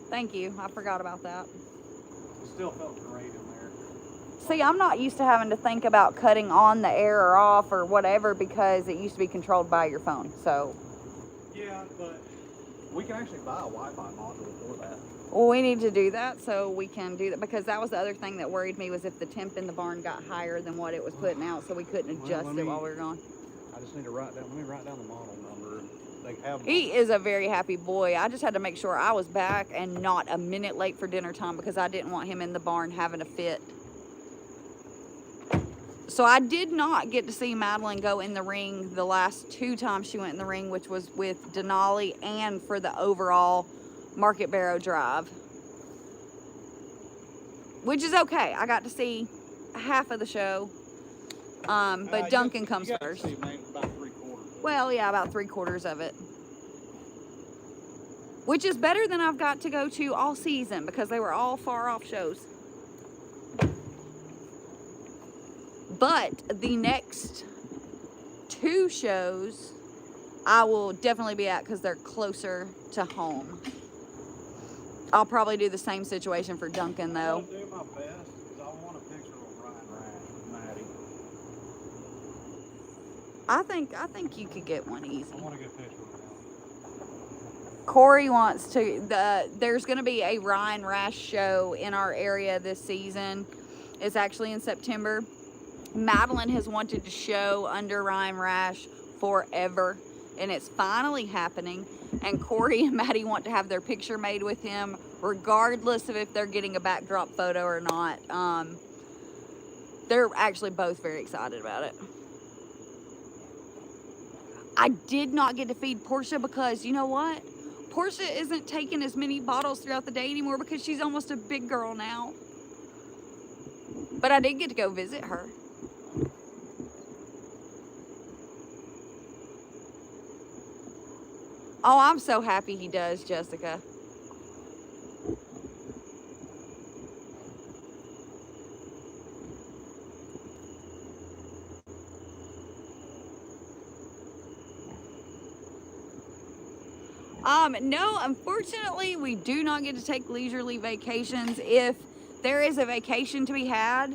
Thank you. I forgot about that. Still felt great in there. See, I'm not used to having to think about cutting on the air or off or whatever because it used to be controlled by your phone. So, Yeah, but we can actually buy a Wi-Fi module for that. well, we need to do that so we can do that because that was the other thing that worried me was if the temp in the barn got higher than what it was putting out, so we couldn't adjust let it me- while we were gone. I just need to let me write down the model number. They have He is a very happy boy. I just had to make sure I was back and not a minute late for dinner time because I didn't want him in the barn having a fit. So I did not get to see Madeline go in the ring the last 2 times she went in the ring, which was with Denali and for the overall Market Barrow Drive. Which is okay. I got to see half of the show. But Duncan comes first. See, man, about 3/4. Well, yeah, about 3/4 of it. Which is better than I've got to go to all season because they were all far off shows. But the next 2 shows I will definitely be at because they're closer to home. I'll probably do the same situation for Duncan though. I'll do my best because I want a picture of Ryan Rash with Maddie. I think you could get one easy. I want to get a picture of him. Corey wants to, there's going to be a Ryan Rash show in our area this season. It's actually in September. Madeline has wanted to show under Ryan Rash forever, and it's finally happening. And Corey and Maddie want to have their picture made with him, regardless of if they're getting a backdrop photo or not. They're actually both very excited about it. I did not get to feed Portia because, you know what? Portia isn't taking as many bottles throughout the day anymore because she's almost a big girl now. But I did get to go visit her. Oh, I'm so happy he does, Jessica. No, unfortunately, we do not get to take leisurely vacations. If there is a vacation to be had,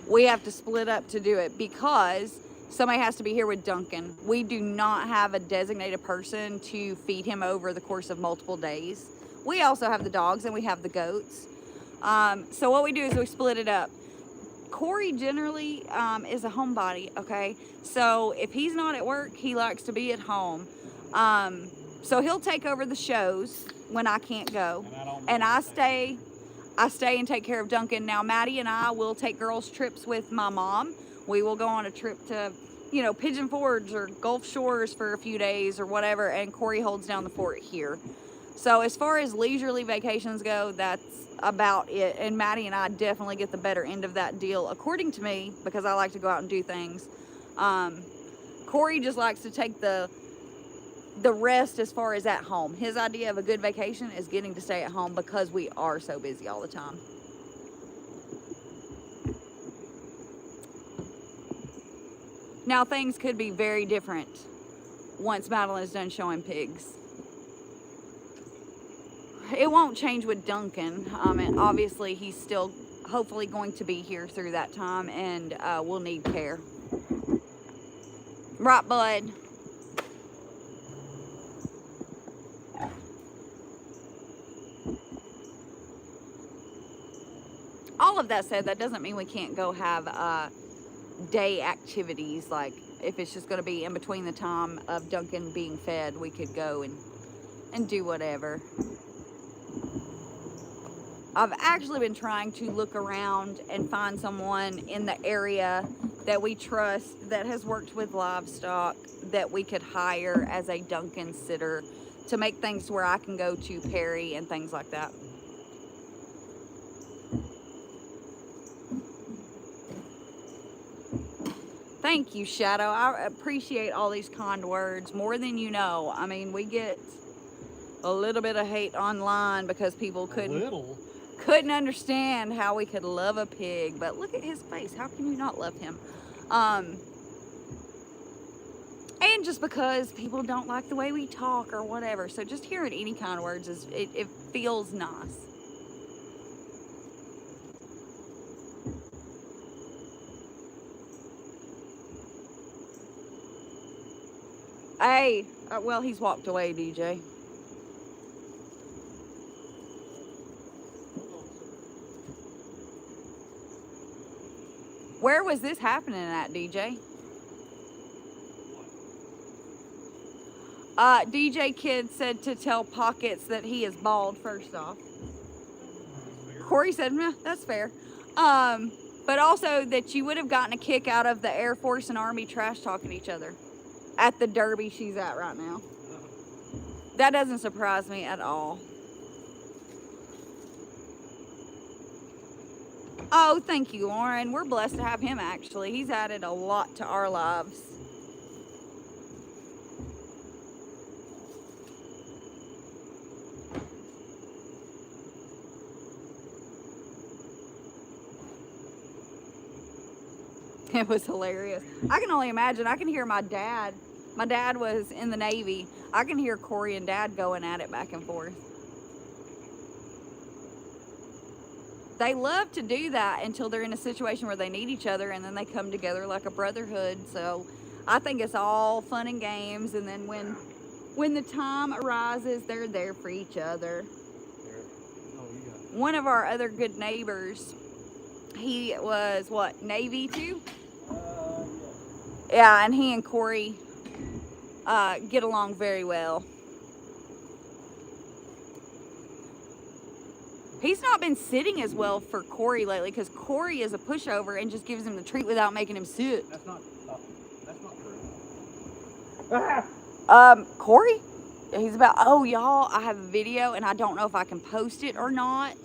we have to split up to do it because somebody has to be here with Duncan. We do not have a designated person to feed him over the course of multiple days. We also have the dogs and we have the goats. So what we do is we split it up. Corey generally is a homebody, okay? So if he's not at work, he likes to be at home. So he'll take over the shows when I can't go. And I stay and take care of Duncan. Now, Maddie and I will take girls' trips with my mom. We will go on a trip to, you know, Pigeon Forge or Gulf Shores for a few days or whatever, and Corey holds down the fort here. So as far as leisurely vacations go, that's about it. And Maddie and I definitely get the better end of that deal, according to me, because I like to go out and do things. Corey just likes to take the rest as far as at home. His idea of a good vacation is getting to stay at home because we are so busy all the time. Now, things could be very different once Madeline is done showing pigs. It won't change with Duncan. And obviously, he's still hopefully going to be here through that time, and will need care. Right, bud? All of that said, that doesn't mean we can't go have day activities. Like if it's just going to be in between the time of Duncan being fed, we could go and do whatever. I've actually been trying to look around and find someone in the area that we trust that has worked with livestock that we could hire as a Duncan sitter to make things to where I can go to Perry and things like that. Thank you, Shadow. I appreciate all these kind words more than you know. I mean, we get a little bit of hate online because people couldn't understand how we could love a pig. But look at his face. How can you not love him? And just because people don't like the way we talk or whatever. So just hearing any kind of words, it feels nice. Hey, well, he's walked away, DJ. Where was this happening at, DJ? DJ Kid said to tell Pockets that he is bald, first off. Corey said, meh, that's fair. But also that you would have gotten a kick out of the Air Force and Army trash talking each other at the derby she's at right now. That doesn't surprise me at all. Oh, thank you, Lauren. We're blessed to have him, actually. He's added a lot to our lives. It was hilarious. I can only imagine. I can hear my dad. My dad was in the Navy. I can hear Corey and Dad going at it back and forth. They love to do that until they're in a situation where they need each other, and then they come together like a brotherhood. So I think it's all fun and games, and then when the time arises, they're there for each other. One of our other good neighbors, he was what, Navy too? Yeah, and he and Corey get along very well. He's not been sitting as well for Corey lately because Corey is a pushover and just gives him the treat without making him sit. That's not true. Corey? He's about, oh, y'all, I have a video and I don't know if I can post it or not,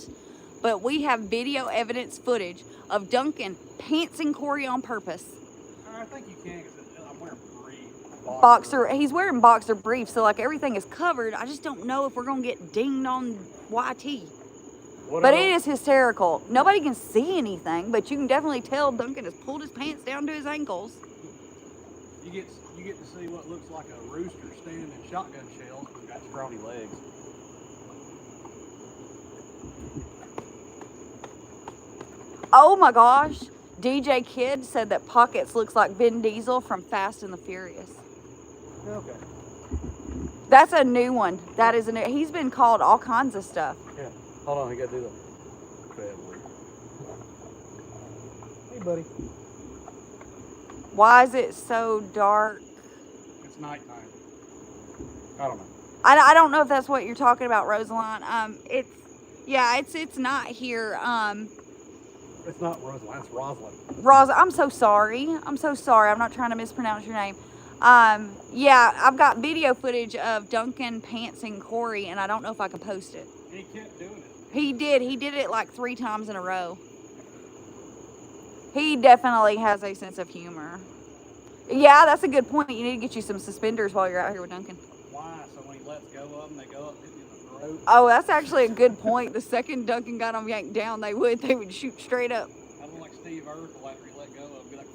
but we have video evidence footage of Duncan pantsing Corey on purpose. I think you can because I'm wearing brief. Boxer, he's wearing boxer briefs, so like everything is covered. I just don't know if we're gonna get dinged on YT. But it is hysterical. Nobody can see anything, but you can definitely tell Duncan has pulled his pants down to his ankles. You get to see what looks like a rooster standing in shotgun shells and got scrawny legs. Oh my gosh. DJ Kid said that Pockets looks like Vin Diesel from Fast and the Furious. Okay. That's a new one. That is a new. He's been called all kinds of stuff. Yeah. Hold on, I gotta do the family. Hey, buddy. Why is it so dark? It's nighttime. I don't know. I don't know if that's what you're talking about, Rosaline. It's not here. It's not Rosalind, it's Rosalind. I'm so sorry. I'm so sorry. I'm not trying to mispronounce your name. Yeah, I've got video footage of Duncan pantsing Corey, and I don't know if I can post it. And he kept doing it. He did. He did it like 3 times in a row. He definitely has a sense of humor. Yeah, that's a good point. You need to get you some suspenders while you're out here with Duncan. Why? So when he lets go of them, they go up in the throat. Oh, that's actually a good point. The second Duncan got them yanked down, they would shoot straight up. I don't like Steve Urkel after he let go of them. Be like,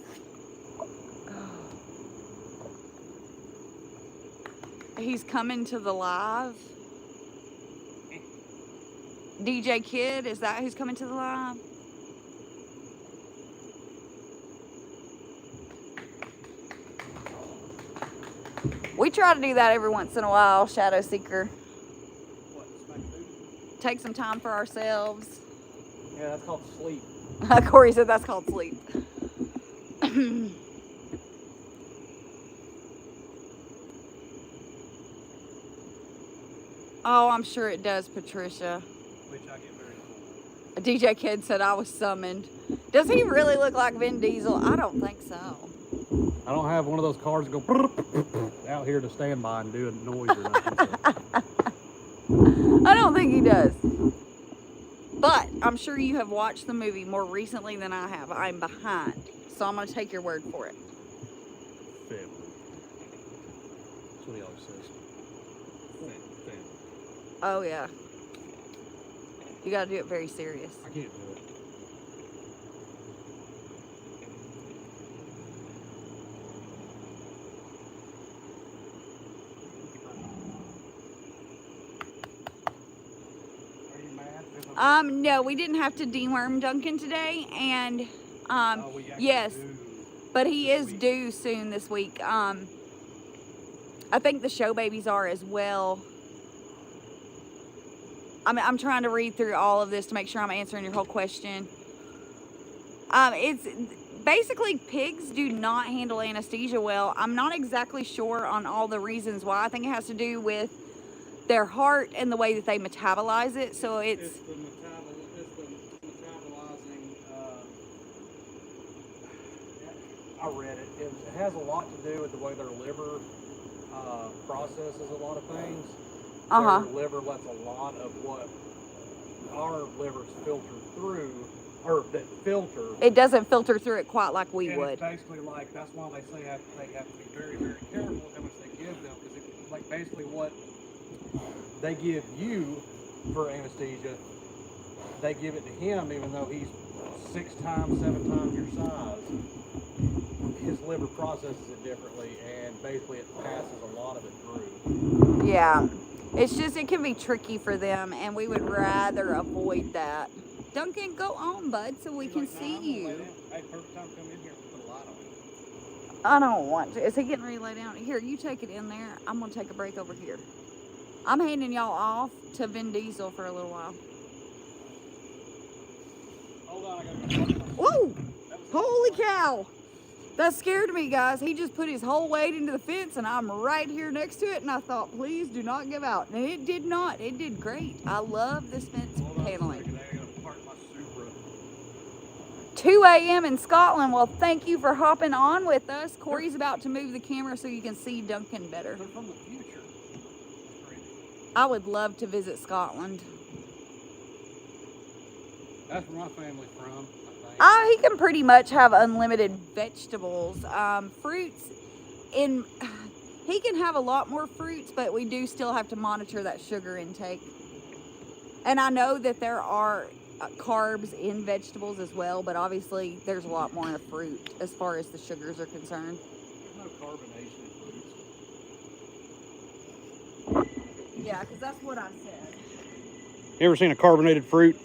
He's coming to the live. DJ Kid, is that who's coming to the live? We try to do that every once in a while, Shadow Seeker. what, smack food? Take some time for ourselves. Yeah, that's called sleep. Corey said that's called sleep. Oh, I'm sure it does, Patricia. Which I get very cool. DJ Kid said I was summoned. Does he really look like Vin Diesel? I don't think so. I don't have one of those cars that go out here to stand by and do a noise or nothing. So. I don't think he does. But I'm sure you have watched the movie more recently than I have. I'm behind. So I'm going to take your word for it. Family. That's what he always says. Family. Oh, yeah. You got to do it very serious. I can't do it. Are you mad? No, we didn't have to deworm Duncan today. And, We actually yes. do. But he this is week. due soon this week. I think the show babies are as well. I'm trying to read through all of this to make sure I'm answering your whole question. It's basically pigs do not handle anesthesia well. I'm not exactly sure on all the reasons why. I think it has to do with their heart and the way that they metabolize it. So it's the metabolizing. I read it. It has a lot to do with the way their liver processes a lot of things. Uh-huh. Their liver lets a lot of what our livers filter through, or that filter. it doesn't filter through it quite like we And would. it's basically like, that's why they say they have to be very, very careful with how much they give them, because it's like basically what they give you for anesthesia, they give it to him even though he's 6 times, 7 times your size. His liver processes it differently, and basically it passes a lot of it through. Yeah. It's just, it can be tricky for them, and we would rather avoid that. Duncan, go on, bud, so we can see you. Hey, perfect time to come in here and put a light on it. I don't want to. Is he getting ready to lay down? Here, you take it in there. I'm going to take a break over here. I'm handing y'all off to Vin Diesel for a little while. Hold on, I gotta go. Whoa! Holy cow! That scared me, guys. He just put his whole weight into the fence, and I'm right here next to it, and I thought, please do not give out. And it did not. It did great. I love this fence paneling. 2 a.m. in Scotland. Well, thank you for hopping on with us. Corey's about to move the camera so you can see Duncan better. They're from the future. I would love to visit Scotland. That's where my family's from, I think. He can pretty much have unlimited vegetables. Fruits, he can have a lot more fruits, but we do still have to monitor that sugar intake. And I know that there are carbs in vegetables as well, but obviously there's a lot more in a fruit as far as the sugars are concerned. There's no no carbonation in fruits. Yeah, because that's what I said. You ever seen a carbonated fruit?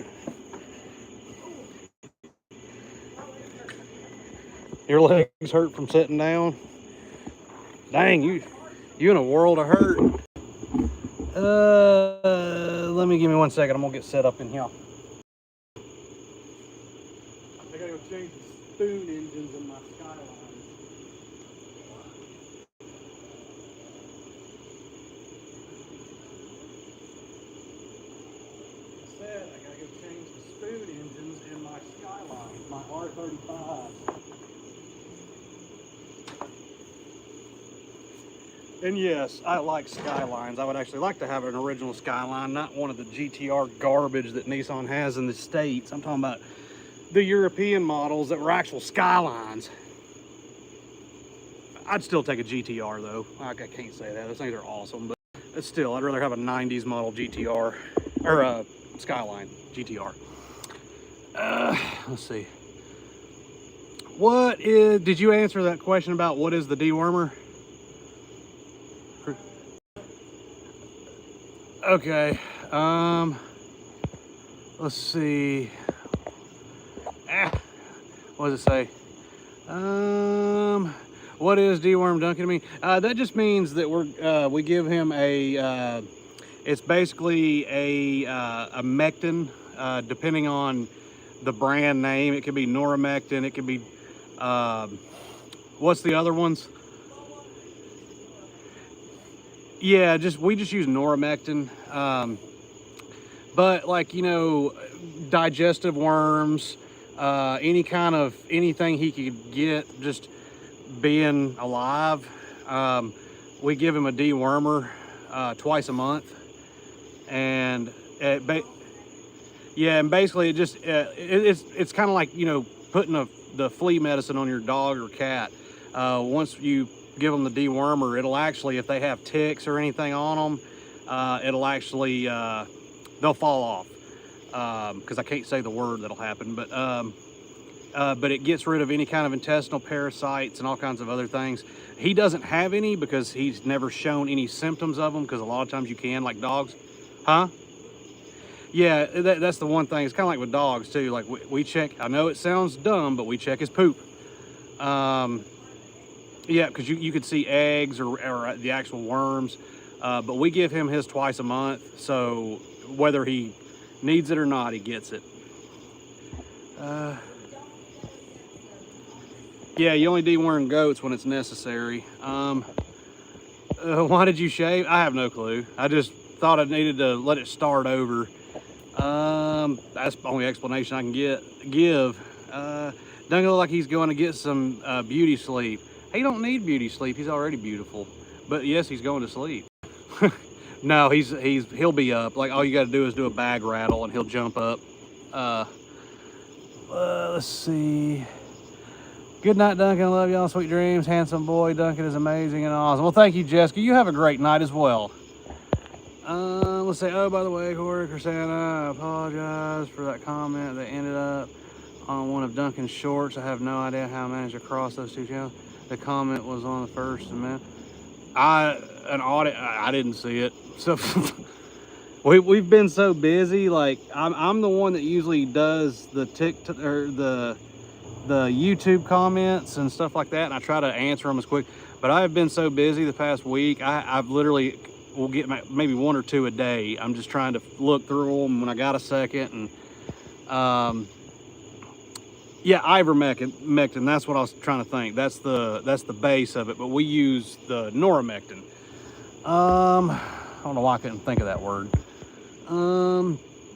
Your legs hurt from sitting down? Dang, you in a world of hurt. Let me give me 1 second. I'm gonna get set up in here. I gotta go change the spoon engines in my Skyline. I said I gotta go change the spoon engines in my Skyline, my R35. And yes, I like Skylines. I would actually like to have an original Skyline, not one of the GTR garbage that Nissan has in the States. I'm talking about the European models that were actual Skylines. I'd still take a GTR though. I can't say that. Those things are awesome, but still, I'd rather have a 90s model GTR or a Skyline GTR. Let's see. Did you answer that question about what is the dewormer? Okay, let's see. What does it say? What is deworm Duncan to me? That just means that we give him a, it's basically a mectin, depending on the brand name. It could be Noramectin, it could be, what's the other ones? Yeah, we just use Noramectin. But like, you know, digestive worms, anything he could get just being alive, we give him a dewormer twice a month. And yeah, and basically it just it's kind of like, you know, putting the flea medicine on your dog or cat. Once you give them the dewormer, it'll actually, if they have ticks or anything on them, it'll actually they'll fall off, because I can't say the word that'll happen, but it gets rid of any kind of intestinal parasites and all kinds of other things. He doesn't have any because he's never shown any symptoms of them, because a lot of times you can, like dogs. Huh? Yeah, that's the one thing. It's kind of like with dogs too. Like we check, I know it sounds dumb, but we check his poop. Yeah, because you could see eggs or the actual worms, but we give him his twice a month, so whether he needs it or not, he gets it. Yeah, you only deworm goats when it's necessary. Why did you shave? I have no clue. I just thought I needed to let it start over. That's the only explanation I can give. Doesn't look like he's going to get some beauty sleep. He don't need beauty sleep. He's already beautiful. But yes, he's going to sleep. No, he'll be up. Like, all you got to do is do a bag rattle and he'll jump up. Let's see. Good night, Duncan. I love y'all. Sweet dreams. Handsome boy. Duncan is amazing and awesome. Well, thank you, Jessica. You have a great night as well. Let's say, oh, by the way, Corey Chrisana, I apologize for that comment that ended up on one of Duncan's shorts. I have no idea how I managed to cross those two channels. The comment was on the first, and I didn't see it. So we've been so busy. Like I'm the one that usually does the TikTok or the YouTube comments and stuff like that, and I try to answer them as quick. But I have been so busy the past week. I've literally will get maybe one or two a day. I'm just trying to look through them when I got a second, and yeah, ivermectin. That's what I was trying to think. That's the base of it. But we use the Noramectin. I don't know why I couldn't think of that word.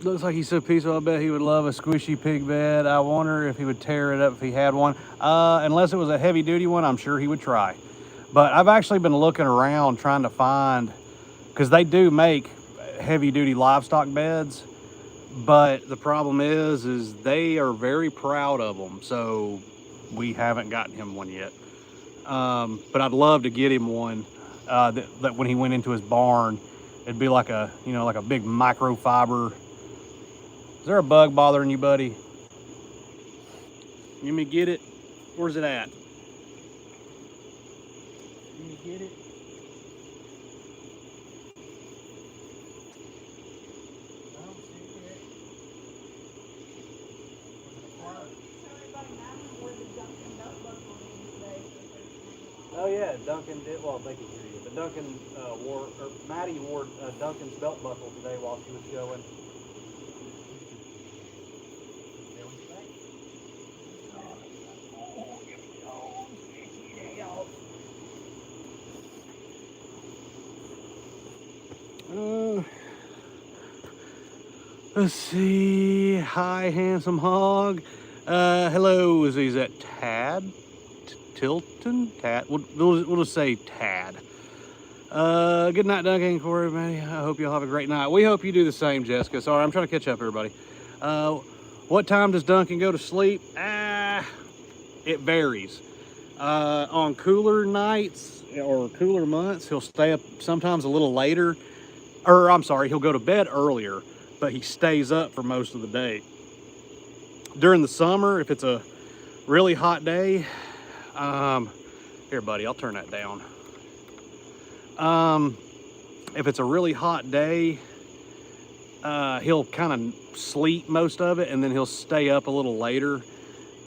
Looks like he's so peaceful. I bet he would love a squishy pig bed. I wonder if he would tear it up if he had one. Unless it was a heavy duty one, I'm sure he would try. But I've actually been looking around trying to find, because they do make heavy duty livestock beds. But the problem is they are very proud of them, so we haven't gotten him one yet. But I'd love to get him one that when he went into his barn, it'd be like a, you know, like a big microfiber. Is there a bug bothering you, buddy? Let me get it. Where's it at? Get it? I don't see it. Was it a fart? Oh yeah, Duncan did. Well, they can hear you. But Duncan Maddie wore Duncan's belt buckle today while she was showing. Let's see. Hi, handsome hog. Hello. Is that Tad? Tilton? Tad? We'll just say Tad. Good night, Duncan and Corey, Maddie. I hope y'all have a great night. We hope you do the same, Jessica. Sorry, I'm trying to catch up, everybody. What time does Duncan go to sleep? It varies. On cooler nights or cooler months, he'll stay up sometimes a little later. Or, I'm sorry, he'll go to bed earlier, but he stays up for most of the day. During the summer, if it's a really hot day, here, buddy, I'll turn that down. If it's a really hot day, he'll kind of sleep most of it, and then he'll stay up a little later.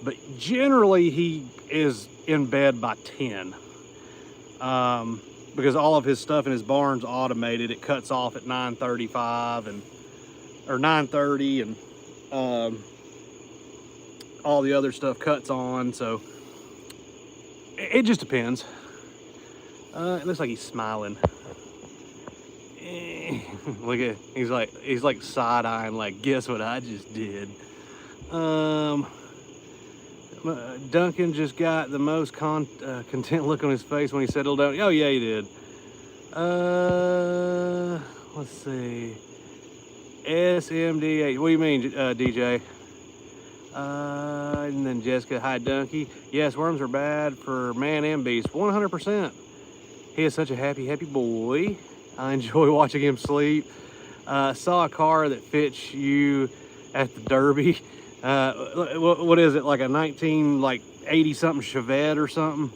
But generally, he is in bed by 10. Because all of his stuff in his barn's automated. It cuts off at 9:35 or 9:30, and all the other stuff cuts on. So it just depends. It looks like he's smiling. Look at, he's like side-eyeing, like, guess what I just did. Duncan just got the most content look on his face when he settled down. Oh yeah, he did. Let's see. SMDH. What do you mean, DJ? And then Jessica, hi Dunkie. Yes, worms are bad for man and beast. 100%. He is such a happy boy. I enjoy watching him sleep. Saw a car that fits you at the Derby. What is it, like a 80 something Chevette or something?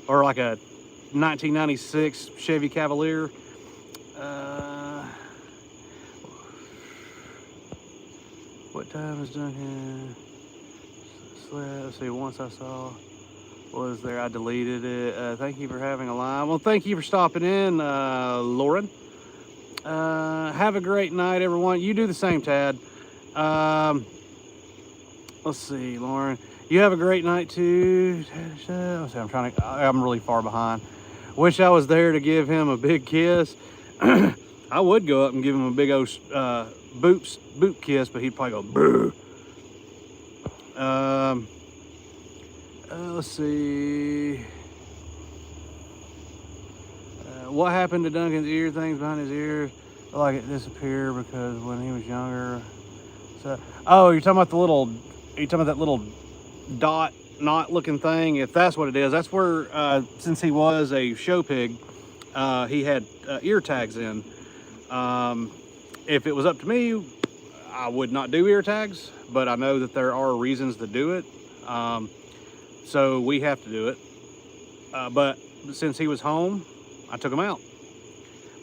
Or like a 1996 Chevy Cavalier. What time is Duncan? Let's see, once I saw was there, I deleted it. Thank you for having a live. Well, thank you for stopping in, Lauren. Have a great night, everyone. You do the same, Tad. Let's see, Lauren. You have a great night too. I'm really far behind. Wish I was there to give him a big kiss. I would go up and give him a big old boot kiss, but he'd probably go boo. Let's see. What happened to Duncan's ear? Things behind his ears, like it disappeared because when he was younger. So, oh, you're talking about that little dot knot looking thing? If that's what it is, that's where since he was a show pig, he had ear tags in. If it was up to me, I would not do ear tags, but I know that there are reasons to do it. So we have to do it. But since he was home, I took him out.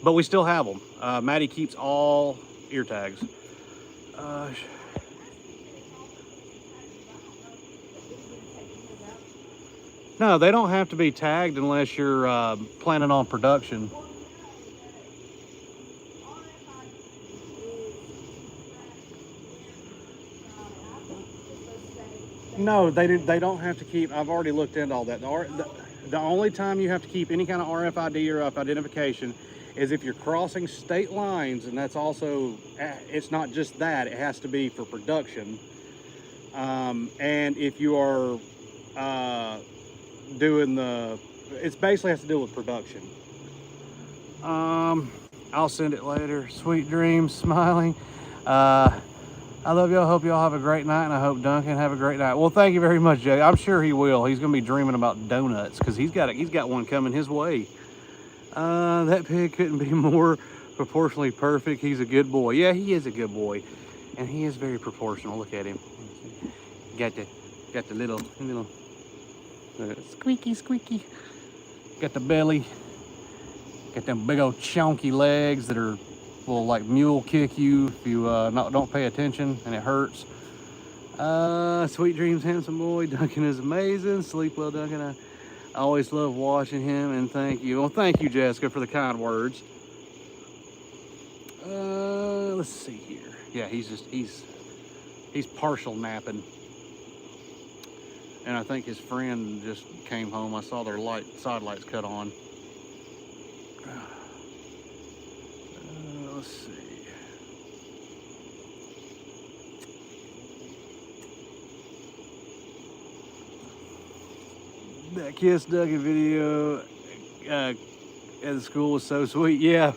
But we still have them. Maddie keeps all ear tags. No, they don't have to be tagged unless you're planning on production. No, they don't have to keep. I've already looked into all that. The only time you have to keep any kind of RFID or identification is if you're crossing state lines, and that's also, it's not just that, it has to be for production. And if you are doing it basically has to do with production. I'll send it later. Sweet dreams, smiling. I love y'all. Hope y'all have a great night, and I hope Duncan have a great night. Well, thank you very much, Jay. I'm sure he will. He's gonna be dreaming about donuts because he's got one coming his way. That pig couldn't be more proportionally perfect. He's a good boy. Yeah, he is a good boy, and he is very proportional. Look at him. Got the little. Squeaky, squeaky. Got the belly. Got them big old chunky legs that will like mule kick you if you don't pay attention, and it hurts. Sweet dreams, handsome boy. Duncan is amazing. Sleep well, Duncan. I always love watching him, and thank you. Well, thank you, Jessica, for the kind words. Let's see here. Yeah, he's partial napping. And I think his friend just came home. I saw their side lights cut on. Let's see. That Kiss Duncan video at the school was so sweet. Yeah,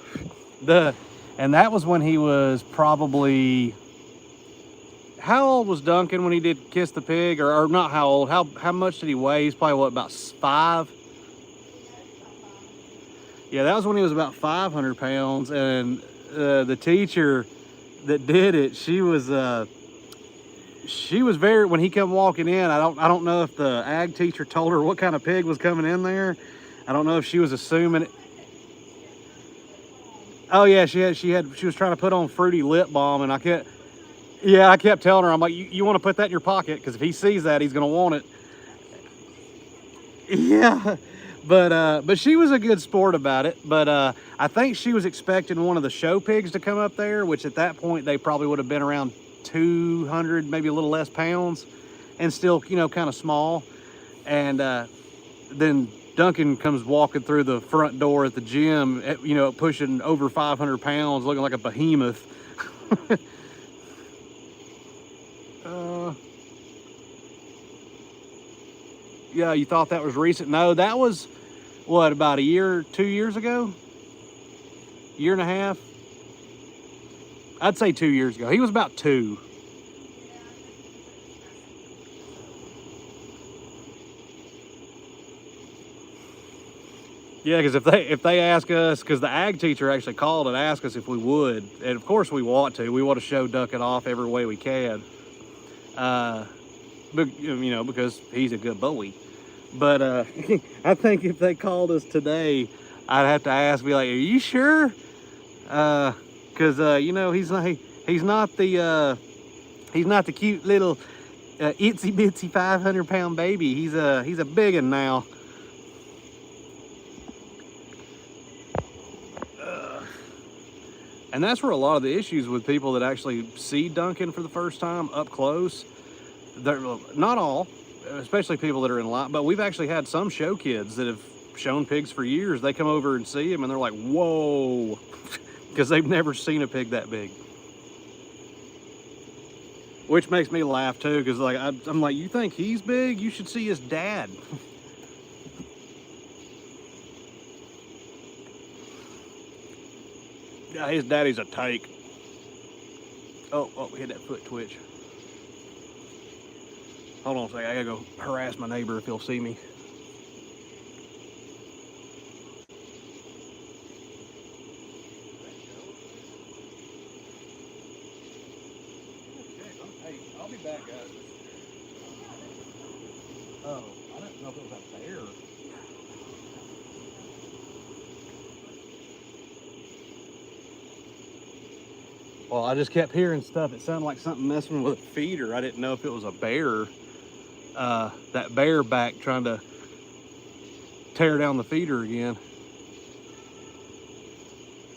and that was when he was probably. How old was Duncan when he did Kiss the Pig? Or not how old? How much did he weigh? He's probably, what, about 5? Yeah, that was when he was about 500 pounds. And the teacher that did it, she was very, when he come walking in, I don't know if the ag teacher told her what kind of pig was coming in there. I don't know if she was assuming it. Oh yeah, she was trying to put on fruity lip balm, and I kept telling her, I'm like, you want to put that in your pocket, because if he sees that, he's gonna want it. Yeah, but she was a good sport about it. But I think she was expecting one of the show pigs to come up there, which at that point they probably would have been around 200, maybe a little less pounds, and still, kind of small. And then Duncan comes walking through the front door at the gym, pushing over 500 pounds, looking like a behemoth. Yeah, you thought that was recent? No, that was, what, about 2 years ago? Year and a half? I'd say 2 years ago. He was about 2. Yeah, because if they ask us, because the ag teacher actually called and asked us if we would, and of course we want to. We want to show Duncan off every way we can. But, because he's a good boy. But I think if they called us today, I'd have to ask, be like, are you sure? Because he's not the cute little itsy bitsy 500-pound baby. He's a big one now. And that's where a lot of the issues with people that actually see Duncan for the first time up close. They're not all, especially people that are in line, but we've actually had some show kids that have shown pigs for years. They come over and see him and they're like, whoa, because they've never seen a pig that big. Which makes me laugh too, because I'm like, you think he's big? You should see his dad. Yeah, his daddy's a take. Oh, we had that foot twitch. Hold on a second, I gotta go harass my neighbor if he'll see me. Hey, I'll be back, guys. Oh, I didn't know if it was a bear. Well, I just kept hearing stuff. It sounded like something messing with a feeder. I didn't know if it was a bear. That bear back trying to tear down the feeder again.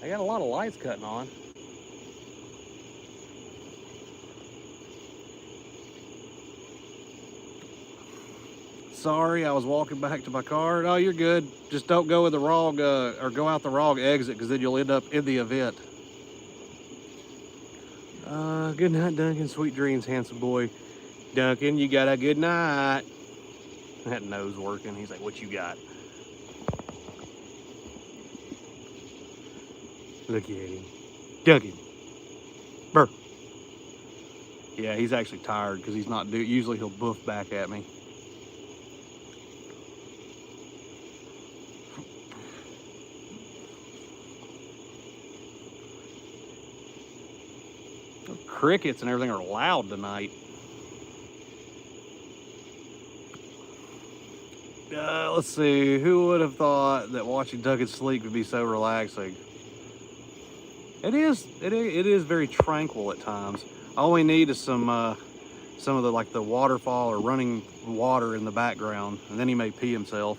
They got a lot of lights cutting on. Sorry, I was walking back to my car. No, you're good. Just don't go with the wrong, or go out the wrong exit, because then you'll end up in the event. Good night, Duncan. Sweet dreams, handsome boy. Duncan, you got a good night. That nose working. He's like, what you got? Look at him. Duncan. Burr. Yeah, he's actually tired because he's not usually he'll boof back at me. Crickets and everything are loud tonight. Let's see. Who would have thought that watching Duncan sleep would be so relaxing? It is. It is very tranquil at times. All we need is some of the like the waterfall or running water in the background, and then he may pee himself.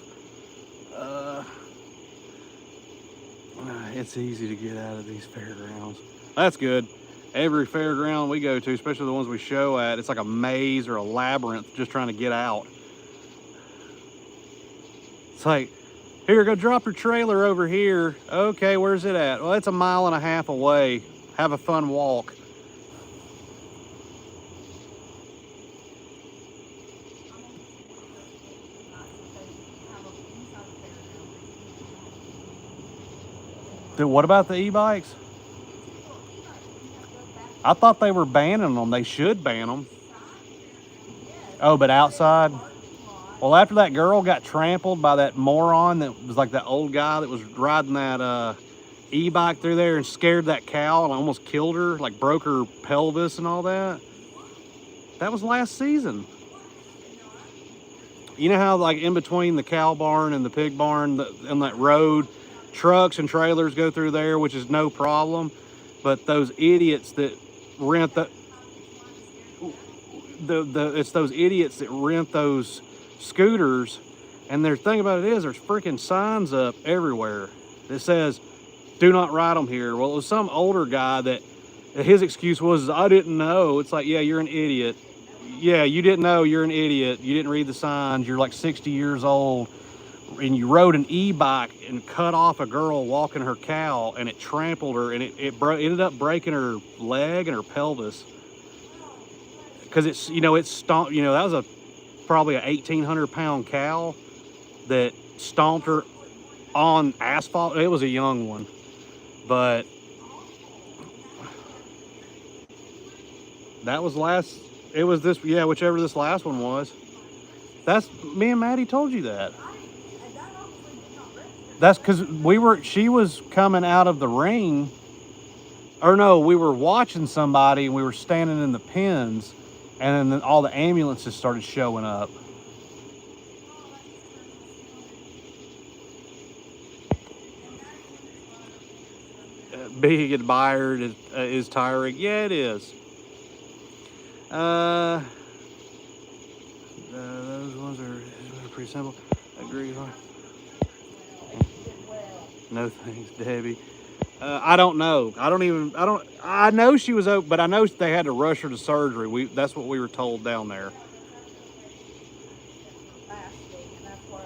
It's easy to get out of these fairgrounds. That's good. Every fairground we go to, especially the ones we show at, it's like a maze or a labyrinth just trying to get out. It's like, here, go drop your trailer over here. Okay, where's it at? Well, it's 1.5 miles away. Have a fun walk. Dude, what about the e-bikes? I thought they were banning them. They should ban them. Oh, but outside? Well, after that girl got trampled by that moron that was like that old guy that was riding that e-bike through there and scared that cow and almost killed her, like broke her pelvis and all that. That was last season. You know how like in between the cow barn and the pig barn on that road, trucks and trailers go through there, which is no problem. But those idiots that rent it's those idiots that rent those scooters, and their thing about it is there's freaking signs up everywhere that says do not ride them here. Well, it was some older guy that his excuse was I didn't know. It's like, yeah, you're an idiot. Yeah, you didn't know, you're an idiot. You didn't read the signs. You're like 60 years old and you rode an e-bike and cut off a girl walking her cow, and it trampled her, and it ended up breaking her leg and her pelvis because it's, you know, that was probably a 1,800-pound cow that stomped her on asphalt. It was a young one, but that was whichever this last one was. That's me and Maddie told you that. That's because she was coming out of the ring, or no, we were watching somebody and we were standing in the pens, and then all the ambulances started showing up. Being admired is tiring. Yeah, it is. Those ones are pretty simple. Agree. No thanks, Debbie. I don't know. I know she was open, but I know they had to rush her to surgery. That's what we were told down there.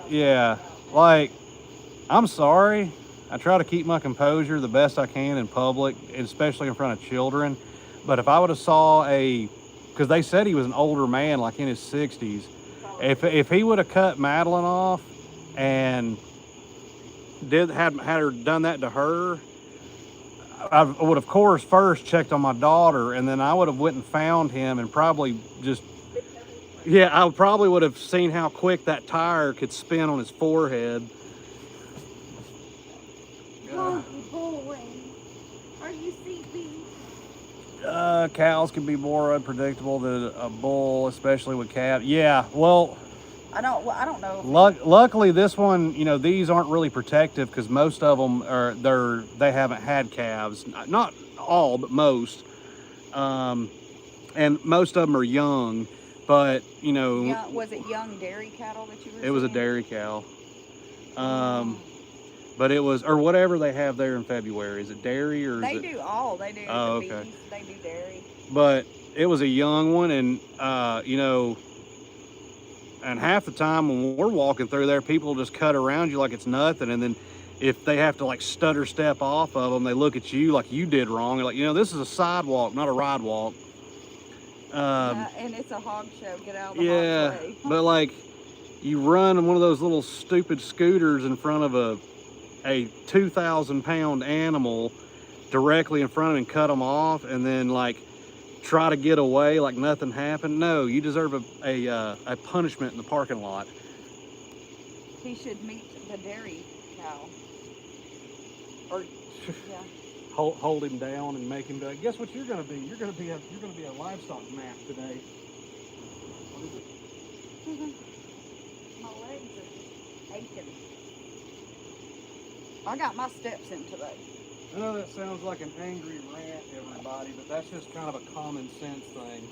Yeah, like, I'm sorry. I try to keep my composure the best I can in public, especially in front of children. But if I would have saw because they said he was an older man, like in his 60s. If he would have cut Madeline off and had her done that to her, I would, of course, first checked on my daughter, and then I would have went and found him and probably I probably would have seen how quick that tire could spin on his forehead. Monkey boy, are you CP? Cows can be more unpredictable than a bull, especially with calves. Yeah, well, I don't know. Luckily, this one, these aren't really protective because most of them they haven't had calves. Not all, but most. And most of them are young, but was it young dairy cattle that you were? It was a dairy cow. But it was, or whatever they have there in February. Is it dairy or? They do all. They do. Oh, the okay. beef, they do dairy. But it was a young one, and and half the time when we're walking through there, people just cut around you like it's nothing, and then if they have to like stutter step off of them, they look at you like you did wrong. They're like, this is a sidewalk, not a ride walk. And it's a hog show. Get out of the hog way. But like, you run one of those little stupid scooters in front of a 2,000-pound animal directly in front of him and cut them off, and then like try to get away like nothing happened. No, you deserve a punishment in the parking lot. He should meet the dairy cow. Or yeah. Hold him down and make him do it. Guess what you're gonna be? You're gonna be a livestock map today. What is it? My legs aching. I got my steps in today. I know that sounds like an angry rant, everybody, but that's just kind of a common sense thing.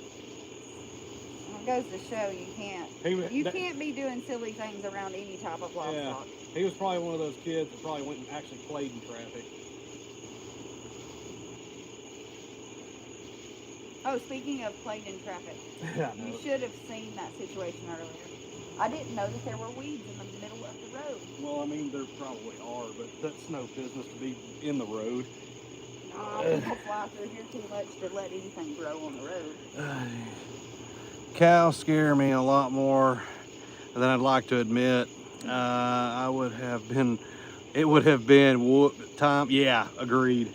It goes to show you can't. You can't be doing silly things around any type of livestock. He was probably one of those kids that probably went and actually played in traffic. Oh, speaking of played in traffic, Yeah, you should have seen that situation earlier. I didn't know that there were weeds in the middle of the road. Well, I mean, there probably are, but that's no business to be in the road. People fly through here too much to let anything grow on the road. Cows scare me a lot more than I'd like to admit. It would have been whoop time. Yeah, agreed.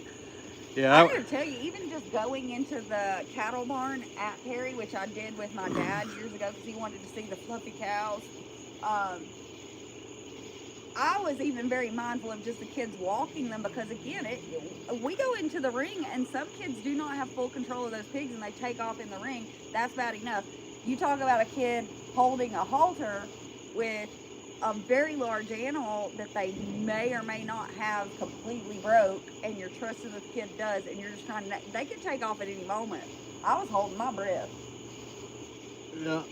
Yeah. I'm going to tell you, even just going into the cattle barn at Perry, which I did with my dad years ago because he wanted to see the fluffy cows, I was even very mindful of just the kids walking them because, again, we go into the ring and some kids do not have full control of those pigs and they take off in the ring. That's bad enough. You talk about a kid holding a halter with a very large animal that they may or may not have completely broke, and you're trusting that the kid does, and you're just trying to, they could take off at any moment. I was holding my breath. Yeah.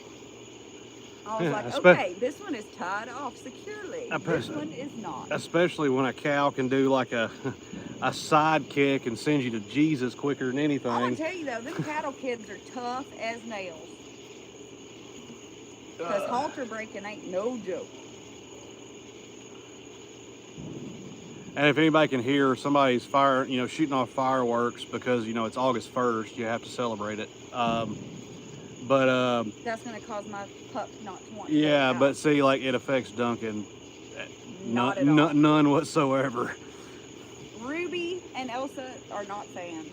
I was like, okay, this one is tied off securely. This one is not. Especially when a cow can do like a side kick and send you to Jesus quicker than anything. I'm gonna tell you though, them cattle kids are tough as nails. Because halter breaking ain't no joke. And if anybody can hear somebody's shooting off fireworks because, it's August 1st, you have to celebrate it. That's going to cause my pup not to want to yeah, go but out. see, like, it affects Duncan. Not at all. None whatsoever. Ruby and Elsa are not fans.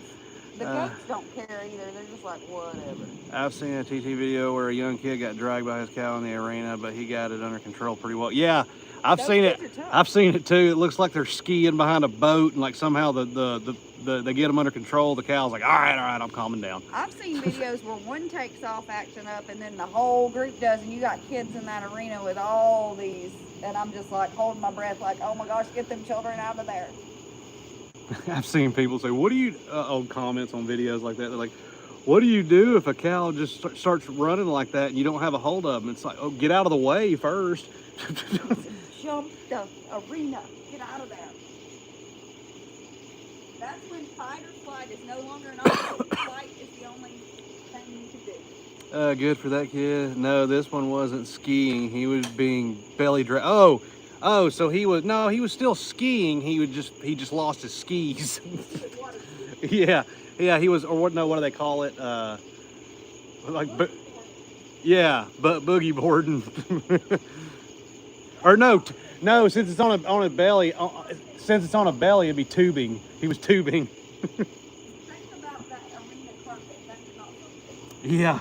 The goats don't care either. They're just like, whatever. I've seen a TT video where a young kid got dragged by his cow in the arena, but he got it under control pretty well. Yeah, I've Those seen it. kids are tough. I've seen it too. It looks like they're skiing behind a boat, and like somehow they get them under control. The cow's like, all right, I'm calming down. I've seen videos where one takes off acting up, and then the whole group does, and you got kids in that arena with all these, and I'm just like holding my breath, like, oh my gosh, get them children out of there. I've seen people say, what do you, comments on videos like that, they're like, what do you do if a cow just starts running like that and you don't have a hold of them? It's like, oh, get out of the way first. Jump the arena. Get out of there. That's when fight or flight is no longer an option. Flight is the only thing you can do. Good for that kid. No, this one wasn't skiing. He was being belly dragged. Oh, so he was still skiing. He just lost his skis. Yeah, he was, or what do they call it? Boogie boarding. Or no, since it's on a belly, it'd be tubing. He was tubing. Think about that arena carpet. That's not something. Yeah.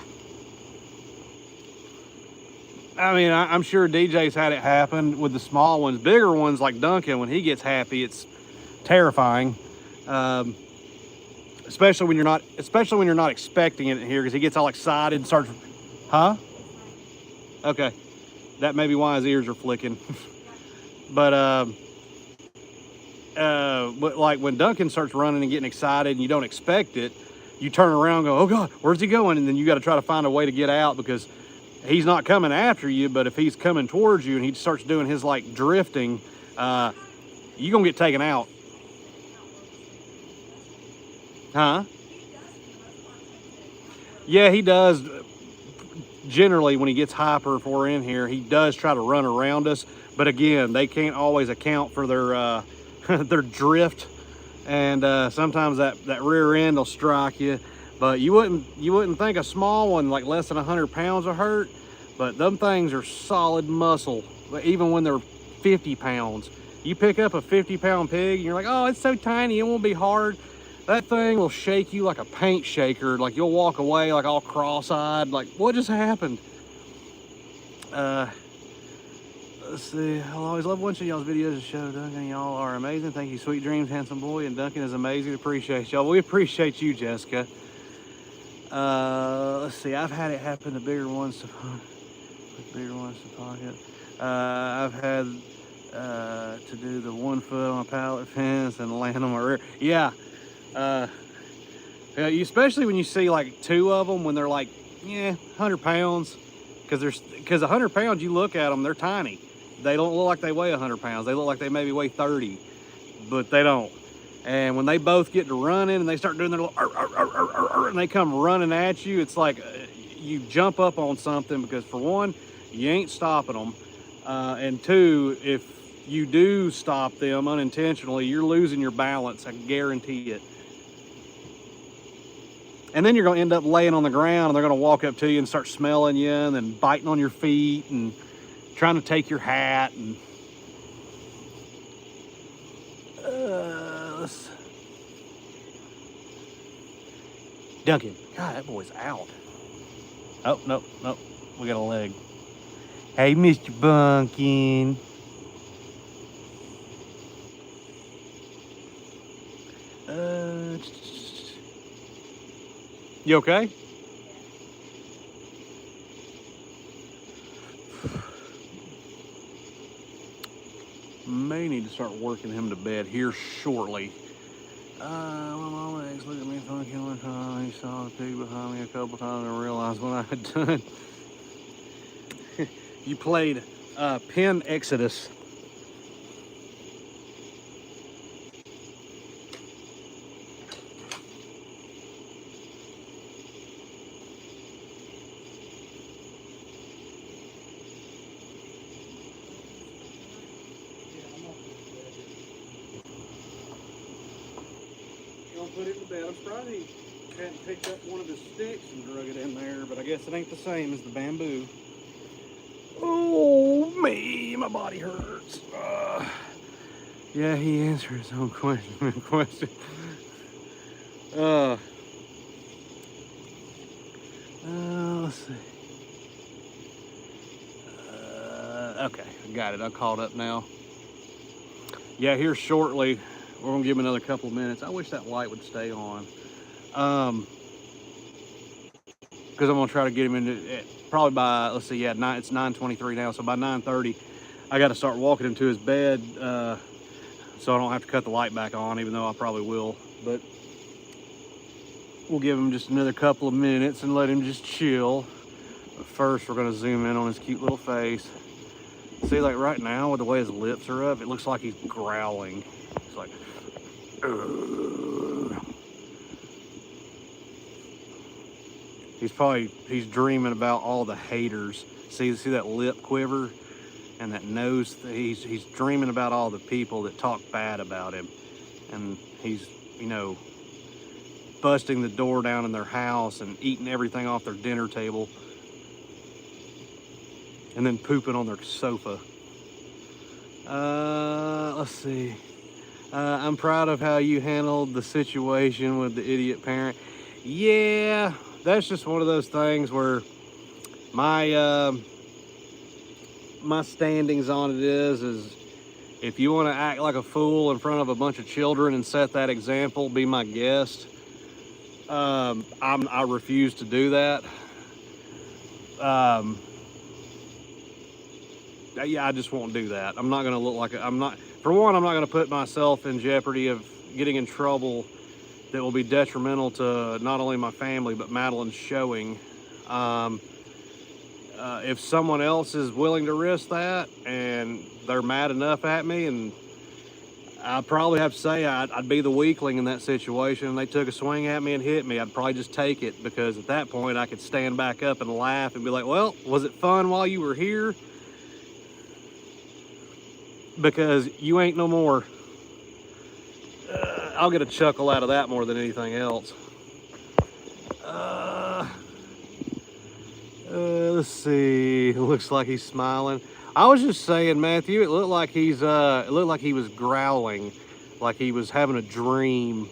I mean, I'm sure DJ's had it happen with the small ones. Bigger ones like Duncan, when he gets happy, it's terrifying. Especially when you're not expecting it here, because he gets all excited and starts, huh? Okay, that may be why his ears are flicking. But like when Duncan starts running and getting excited and you don't expect it, you turn around and go, oh God, where's he going? And then you got to try to find a way to get out, because he's not coming after you, but if he's coming towards you and he starts doing his like drifting, you're gonna get taken out. Huh? Yeah, he does. Generally, when he gets hyper, if we're in here, he does try to run around us. But again, they can't always account for their their drift, and sometimes that rear end will strike you. But you wouldn't think a small one like less than 100 pounds will hurt, but them things are solid muscle. Even when they're 50 pounds, you pick up a 50-pound pig and you're like, oh, it's so tiny, it won't be hard. That thing will shake you like a paint shaker. Like you'll walk away like all cross-eyed, like what just happened? Let's see. I'll always love watching y'all's videos and show. Duncan, y'all are amazing. Thank you, sweet dreams, handsome boy. And Duncan is amazing. Appreciate y'all. We appreciate you, Jessica. Let's see. I've had it happen to bigger ones to pocket. I've had to do the 1 foot on a pallet fence and land on my rear. Yeah. Yeah, especially when you see like 2 of them when they're like, yeah, 100 pounds. Because 100 pounds, you look at them, they're tiny. They don't look like they weigh 100 pounds. They look like they maybe weigh 30, but they don't. And when they both get to running and they start doing their little and they come running at you, it's like you jump up on something because for one, you ain't stopping them. And two, if you do stop them unintentionally, you're losing your balance. I guarantee it. And then you're going to end up laying on the ground and they're going to walk up to you and start smelling you and then biting on your feet and trying to take your hat. And Duncan, God, that boy's out. Oh, nope, we got a leg. Hey, Mr. Bunkin. You okay? May need to start working him to bed here shortly. My mama ex looked at me funky one time. He saw the pig behind me a couple times and realized what I had done. You played Pen Exodus. Put it in bed. I'm surprised he hadn't picked up one of his sticks and drug it in there, but I guess it ain't the same as the bamboo. Oh, me, my body hurts. Yeah, he answered his own question. Let's see. Okay, I got it. I caught up now. Yeah, here shortly. We're gonna give him another couple of minutes. I wish that light would stay on. Because I'm gonna try to get him into probably by, let's see, yeah, it's 9:23 now, so by 9:30, I got to start walking him to his bed, so I don't have to cut the light back on, even though I probably will. But we'll give him just another couple of minutes and let him just chill. But first, we're gonna zoom in on his cute little face. See, like right now, with the way his lips are up, it looks like he's growling. It's like, he's dreaming about all the haters. See that lip quiver and that nose? He's dreaming about all the people that talk bad about him, and he's, you know, busting the door down in their house and eating everything off their dinner table, and then pooping on their sofa. Let's see. I'm proud of how you handled the situation with the idiot parent. Yeah, that's just one of those things where my my standings on it is if you want to act like a fool in front of a bunch of children and set that example, be my guest. I refuse to do that. Yeah, I just won't do that. I'm not going to look like for one, I'm not going to put myself in jeopardy of getting in trouble that will be detrimental to not only my family, but Madeline's showing. If someone else is willing to risk that and they're mad enough at me, and I probably have to say I'd be the weakling in that situation, and they took a swing at me and hit me, I'd probably just take it, because at that point I could stand back up and laugh and be like, well, was it fun while you were here? Because you ain't no more. I'll get a chuckle out of that more than anything else. Let's see. It looks like he's smiling. I was just saying, Matthew, it looked like he was growling, like he was having a dream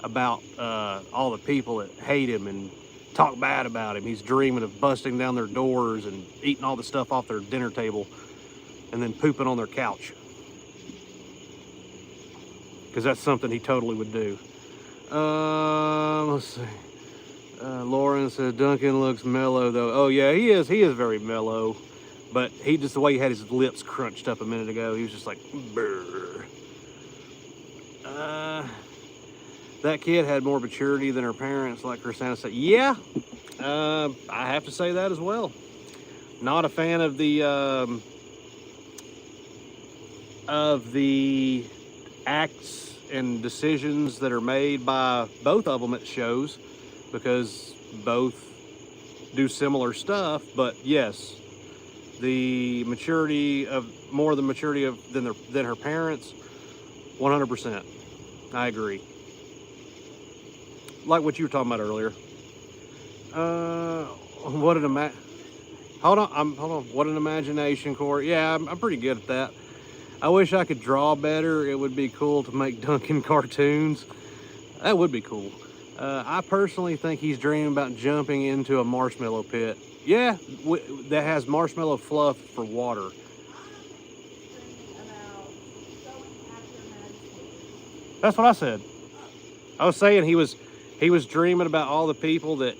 about all the people that hate him and talk bad about him. He's dreaming of busting down their doors and eating all the stuff off their dinner table and then pooping on their couch. Because that's something he totally would do. Let's see. Lauren says, Duncan looks mellow, though. Oh, yeah, he is very mellow. But he just, the way he had his lips crunched up a minute ago, he was just like, brr. That kid had more maturity than her parents, like Christina said. Yeah, I have to say that as well. Not a fan of the acts and decisions that are made by both of them at shows, because both do similar stuff. But yes, the maturity of more than maturity of than her parents, 100%. I agree. Like what you were talking about earlier. What an hold on. What an imagination, Corey. Yeah, I'm pretty good at that. I wish I could draw better. It would be cool to make Duncan cartoons. That would be cool. I personally think he's dreaming about jumping into a marshmallow pit. Yeah, that has marshmallow fluff for water. That's what I said. I was saying he was dreaming about all the people that,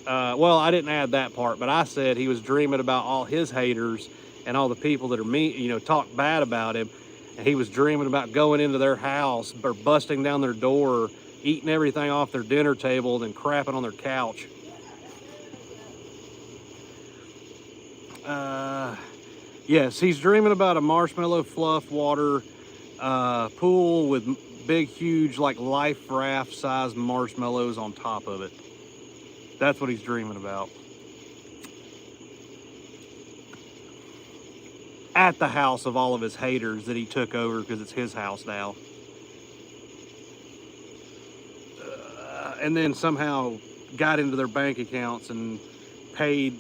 well, I didn't add that part, but I said he was dreaming about all his haters and all the people that are mean, you know, talk bad about him. And he was dreaming about going into their house or busting down their door, eating everything off their dinner table, then crapping on their couch. Yes, he's dreaming about a marshmallow fluff water pool with big, huge, like life raft sized marshmallows on top of it. That's what he's dreaming about. At the house of all of his haters that he took over because it's his house now. And then somehow got into their bank accounts and paid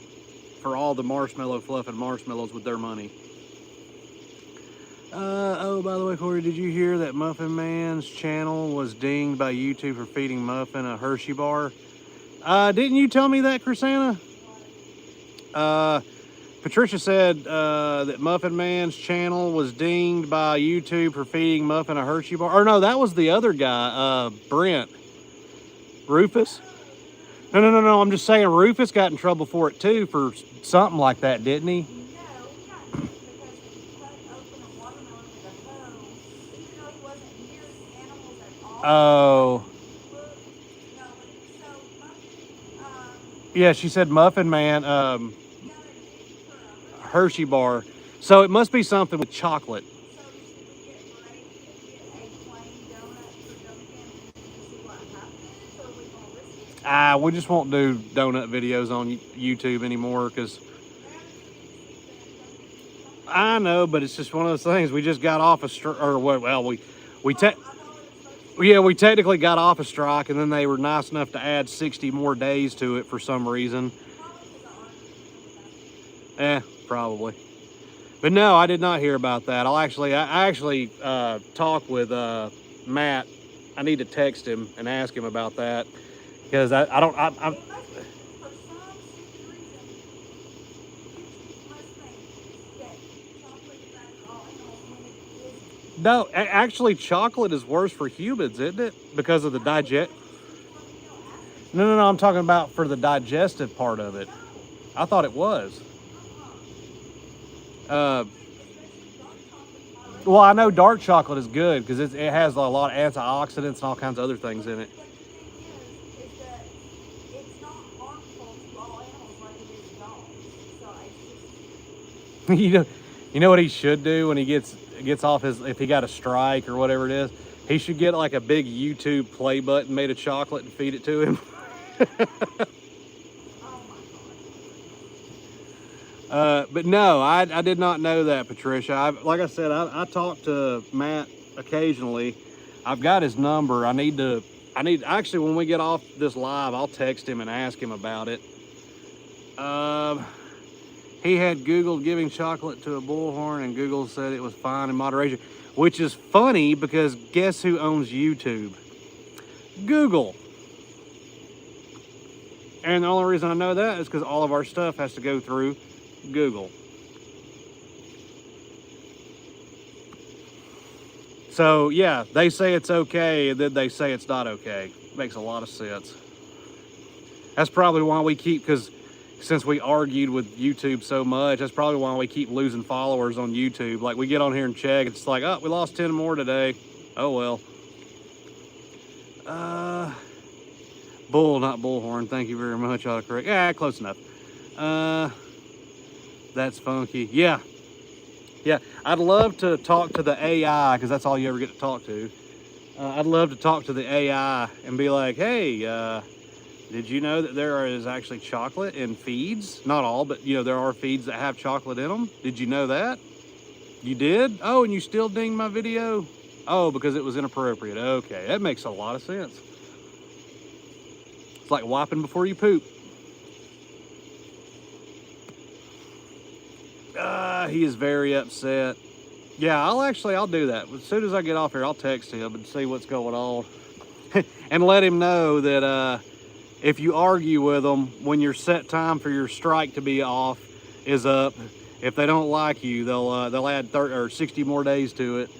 for all the marshmallow fluff and marshmallows with their money. Oh, by the way, Corey, did you hear that Muffin Man's channel was dinged by YouTube for feeding Muffin a Hershey bar? Didn't you tell me that, Chrisana? Patricia said that Muffin Man's channel was dinged by YouTube for feeding Muffin a Hershey bar. Or no, that was the other guy, Brent. Rufus? No. I'm just saying Rufus got in trouble for it too, for something like that, didn't he? Oh. Yeah, she said Muffin Man, Hershey bar. So it must be something with chocolate. We just won't do donut videos on YouTube anymore because I know, but it's just one of those things. We just got off a strike, or well, we technically got off a strike, and then they were nice enough to add 60 more days to it for some reason. Probably. But no, I did not hear about that. I actually talked with Matt. I need to text him and ask him about that because I'm no, actually, chocolate is worse for humans, isn't it? Because of the No, I'm talking about for the digestive part of it. I thought it was. Well, I know dark chocolate is good because it has a lot of antioxidants and all kinds of other things in it. You know what he should do when he gets off if he got a strike or whatever it is, he should get like a big YouTube play button made of chocolate and feed it to him. But no, I did not know that, Patricia. Like I said, I talk to Matt occasionally. I've got his number. Actually, when we get off this live, I'll text him and ask him about it. He had Googled giving chocolate to a bullhorn, and Google said it was fine in moderation, which is funny because guess who owns YouTube? Google. And the only reason I know that is because all of our stuff has to go through Google. So yeah, they say it's okay, and then they say it's not okay. Makes a lot of sense. That's probably why we keep, because since we argued with YouTube so much, that's probably why we keep losing followers on YouTube. Like, we get on here and check, it's like, oh, we lost 10 more today. Oh, well. Bull, not bullhorn. Thank you very much. Autocorrect. Yeah, close enough. That's funky. Yeah. Yeah, I'd love to talk to the AI, because that's all you ever get to talk to. I'd love to talk to the AI and be like, hey, did you know that there is actually chocolate in feeds? Not all, but you know, there are feeds that have chocolate in them. Did you know that? You did? Oh, and you still dinged my video? Oh, because it was inappropriate. Okay, that makes a lot of sense. It's like wiping before you poop. He is very upset. Yeah, I'll do that. As soon as I get off here, I'll text him and see what's going on. And let him know that if you argue with them when your set time for your strike to be off is up, if they don't like you, they'll add 30 or 60 more days to it.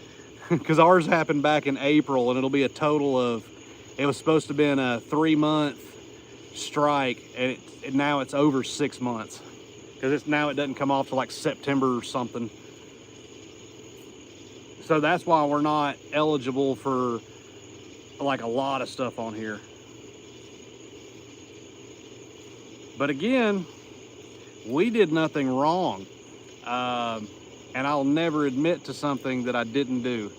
Because ours happened back in April, and it'll be a total of, it was supposed to have been a 3-month strike, and now it's over 6 months. Because now it doesn't come off till like September or something. So that's why we're not eligible for like a lot of stuff on here. But again, we did nothing wrong. And I'll never admit to something that I didn't do.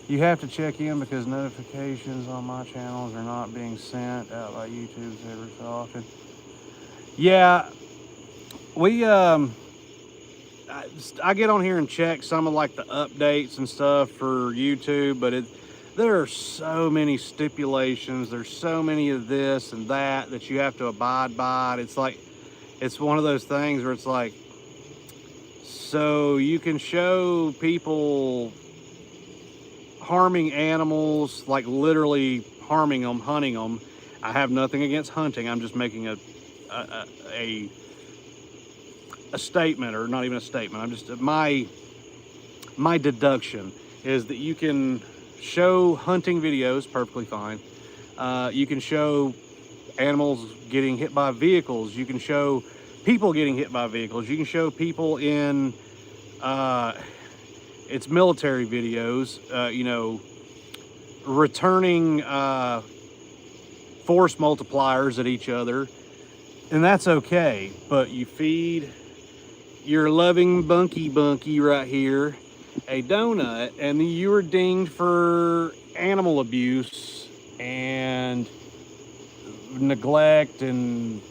You have to check in because notifications on my channels are not being sent out by YouTube every so often. Yeah, I get on here and check some of like the updates and stuff for YouTube, but there are so many stipulations. There's so many of this and that you have to abide by. It's like, it's one of those things where it's like, so you can show people harming animals, like literally harming them, hunting them. I have nothing against hunting. I'm just making a statement, or not even a statement. I'm just, my deduction is that you can show hunting videos perfectly fine. You can show animals getting hit by vehicles. You can show people getting hit by vehicles. You can show people in it's military videos, you know, returning force multipliers at each other, and that's okay. But you feed your loving bunkie right here a donut, and you were dinged for animal abuse and neglect and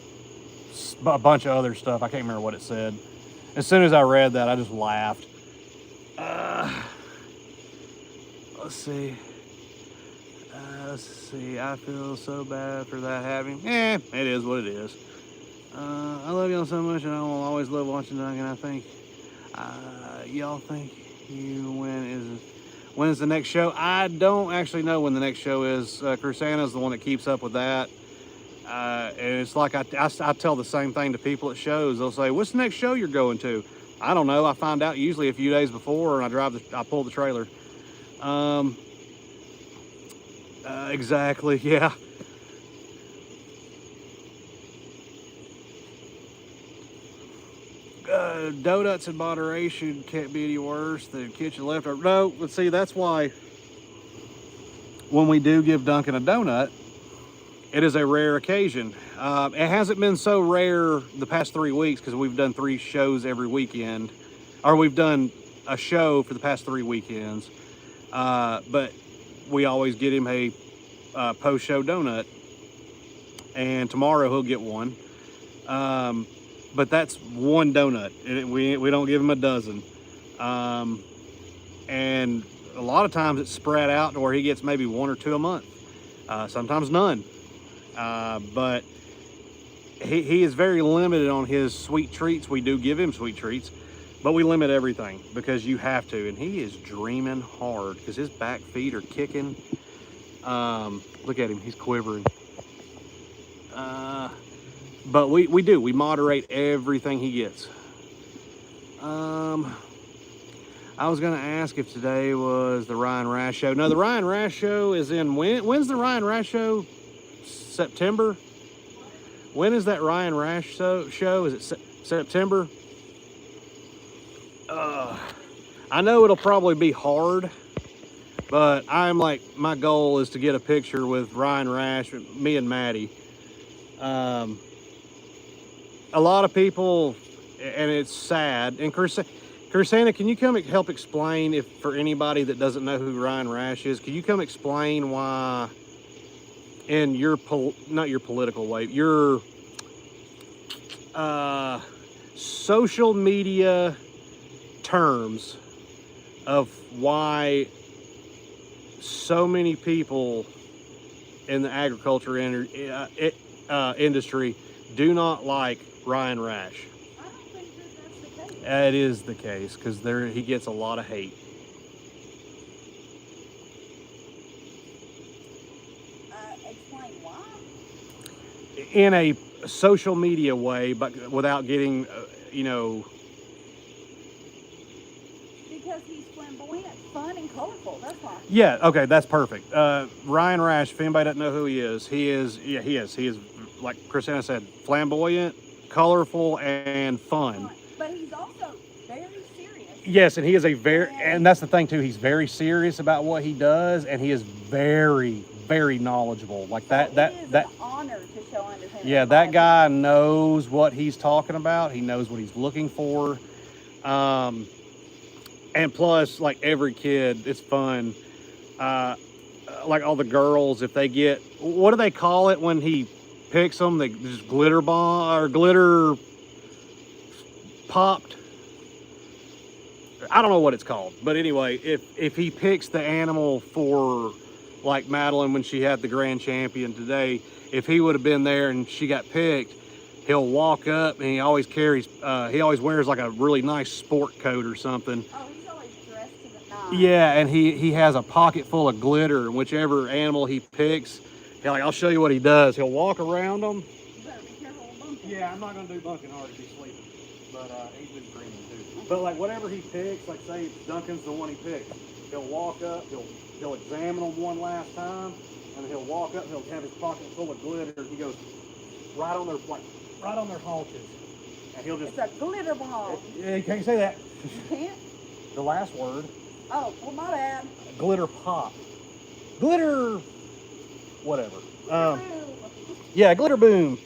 a bunch of other stuff. I can't remember what it said. As soon as I read that, I just laughed. Let's see. I feel so bad for that happening. It is what it is. I love y'all so much, and I will always love watching Duncan. I think y'all think when is the next show? I don't actually know when the next show is. Crusanna's the one that keeps up with that. And it's like I tell the same thing to people at shows. They'll say, "What's the next show you're going to?" I don't know. I find out usually a few days before, and I pull the trailer. Exactly. Yeah. Donuts in moderation can't be any worse than kitchen leftovers. No, let's see. That's why when we do give Duncan a donut, it is a rare occasion. It hasn't been so rare the past 3 weeks because we've done 3 shows every weekend, or we've done a show for the past 3 weekends. But we always get him a post-show donut, and tomorrow he'll get one. But that's one donut. We don't give him a dozen. And a lot of times it's spread out to where he gets maybe 1 or 2 a month. Sometimes none. But he is very limited on his sweet treats. We do give him sweet treats, but we limit everything because you have to. And he is dreaming hard because his back feet are kicking. Look at him, he's quivering. But we moderate everything he gets. I was going to ask if today was the Ryan Rash show. No, the Ryan Rash show is in when? When's the Ryan Rash show? September? When is that Ryan Rash show? Is it September? I know it'll probably be hard, but I'm like, my goal is to get a picture with Ryan Rash, me and Maddie. A lot of people, and it's sad, and Chrisana, can you come help explain, if for anybody that doesn't know who Ryan Rash is, can you come explain why, in your, not your political way, your social media terms of why so many people in the agriculture industry do not like Ryan Rash? I don't think that that's the case. It is the case, because he gets a lot of hate. Explain why. In a social media way, but without getting, you know. Because he's flamboyant, fun, and colorful. That's why. Yeah, okay, that's perfect. Ryan Rash, if anybody doesn't know who he is, he is, like Christina said, flamboyant, colorful, and fun. But he's also very serious. Yes, and he is and that's the thing too, he's very serious about what he does, and he is very, very knowledgeable. Like that It is an honor to show independence. yeah, that guy knows what he's talking about. He knows what he's looking for. And plus, like every kid, it's fun. Like all the girls, if they get, what do they call it when he picks them? They just glitter bomb or glitter popped. I don't know what it's called, but anyway, if he picks the animal for, like Madeline when she had the grand champion today, if he would have been there and she got picked, he'll walk up and he always wears like a really nice sport coat or something. Oh, he's always dressed to the nines. Yeah, and he has a pocket full of glitter, and whichever animal he picks, I'll show you what he does. He'll walk around them. You better be careful with bunking. Yeah, I'm not gonna do bunking hard if he's sleeping, but he's been dreaming too. But like whatever he picks, like say Duncan's the one he picks, he'll walk up, he'll examine them one last time, and he'll walk up, he'll have his pocket full of glitter. He goes right on their haunches, and he'll just. It's a glitter ball. Yeah, you can't say that. You can't? The last word. Oh, well, my bad. Glitter pop. Glitter, whatever. Ooh. Yeah, glitter boom.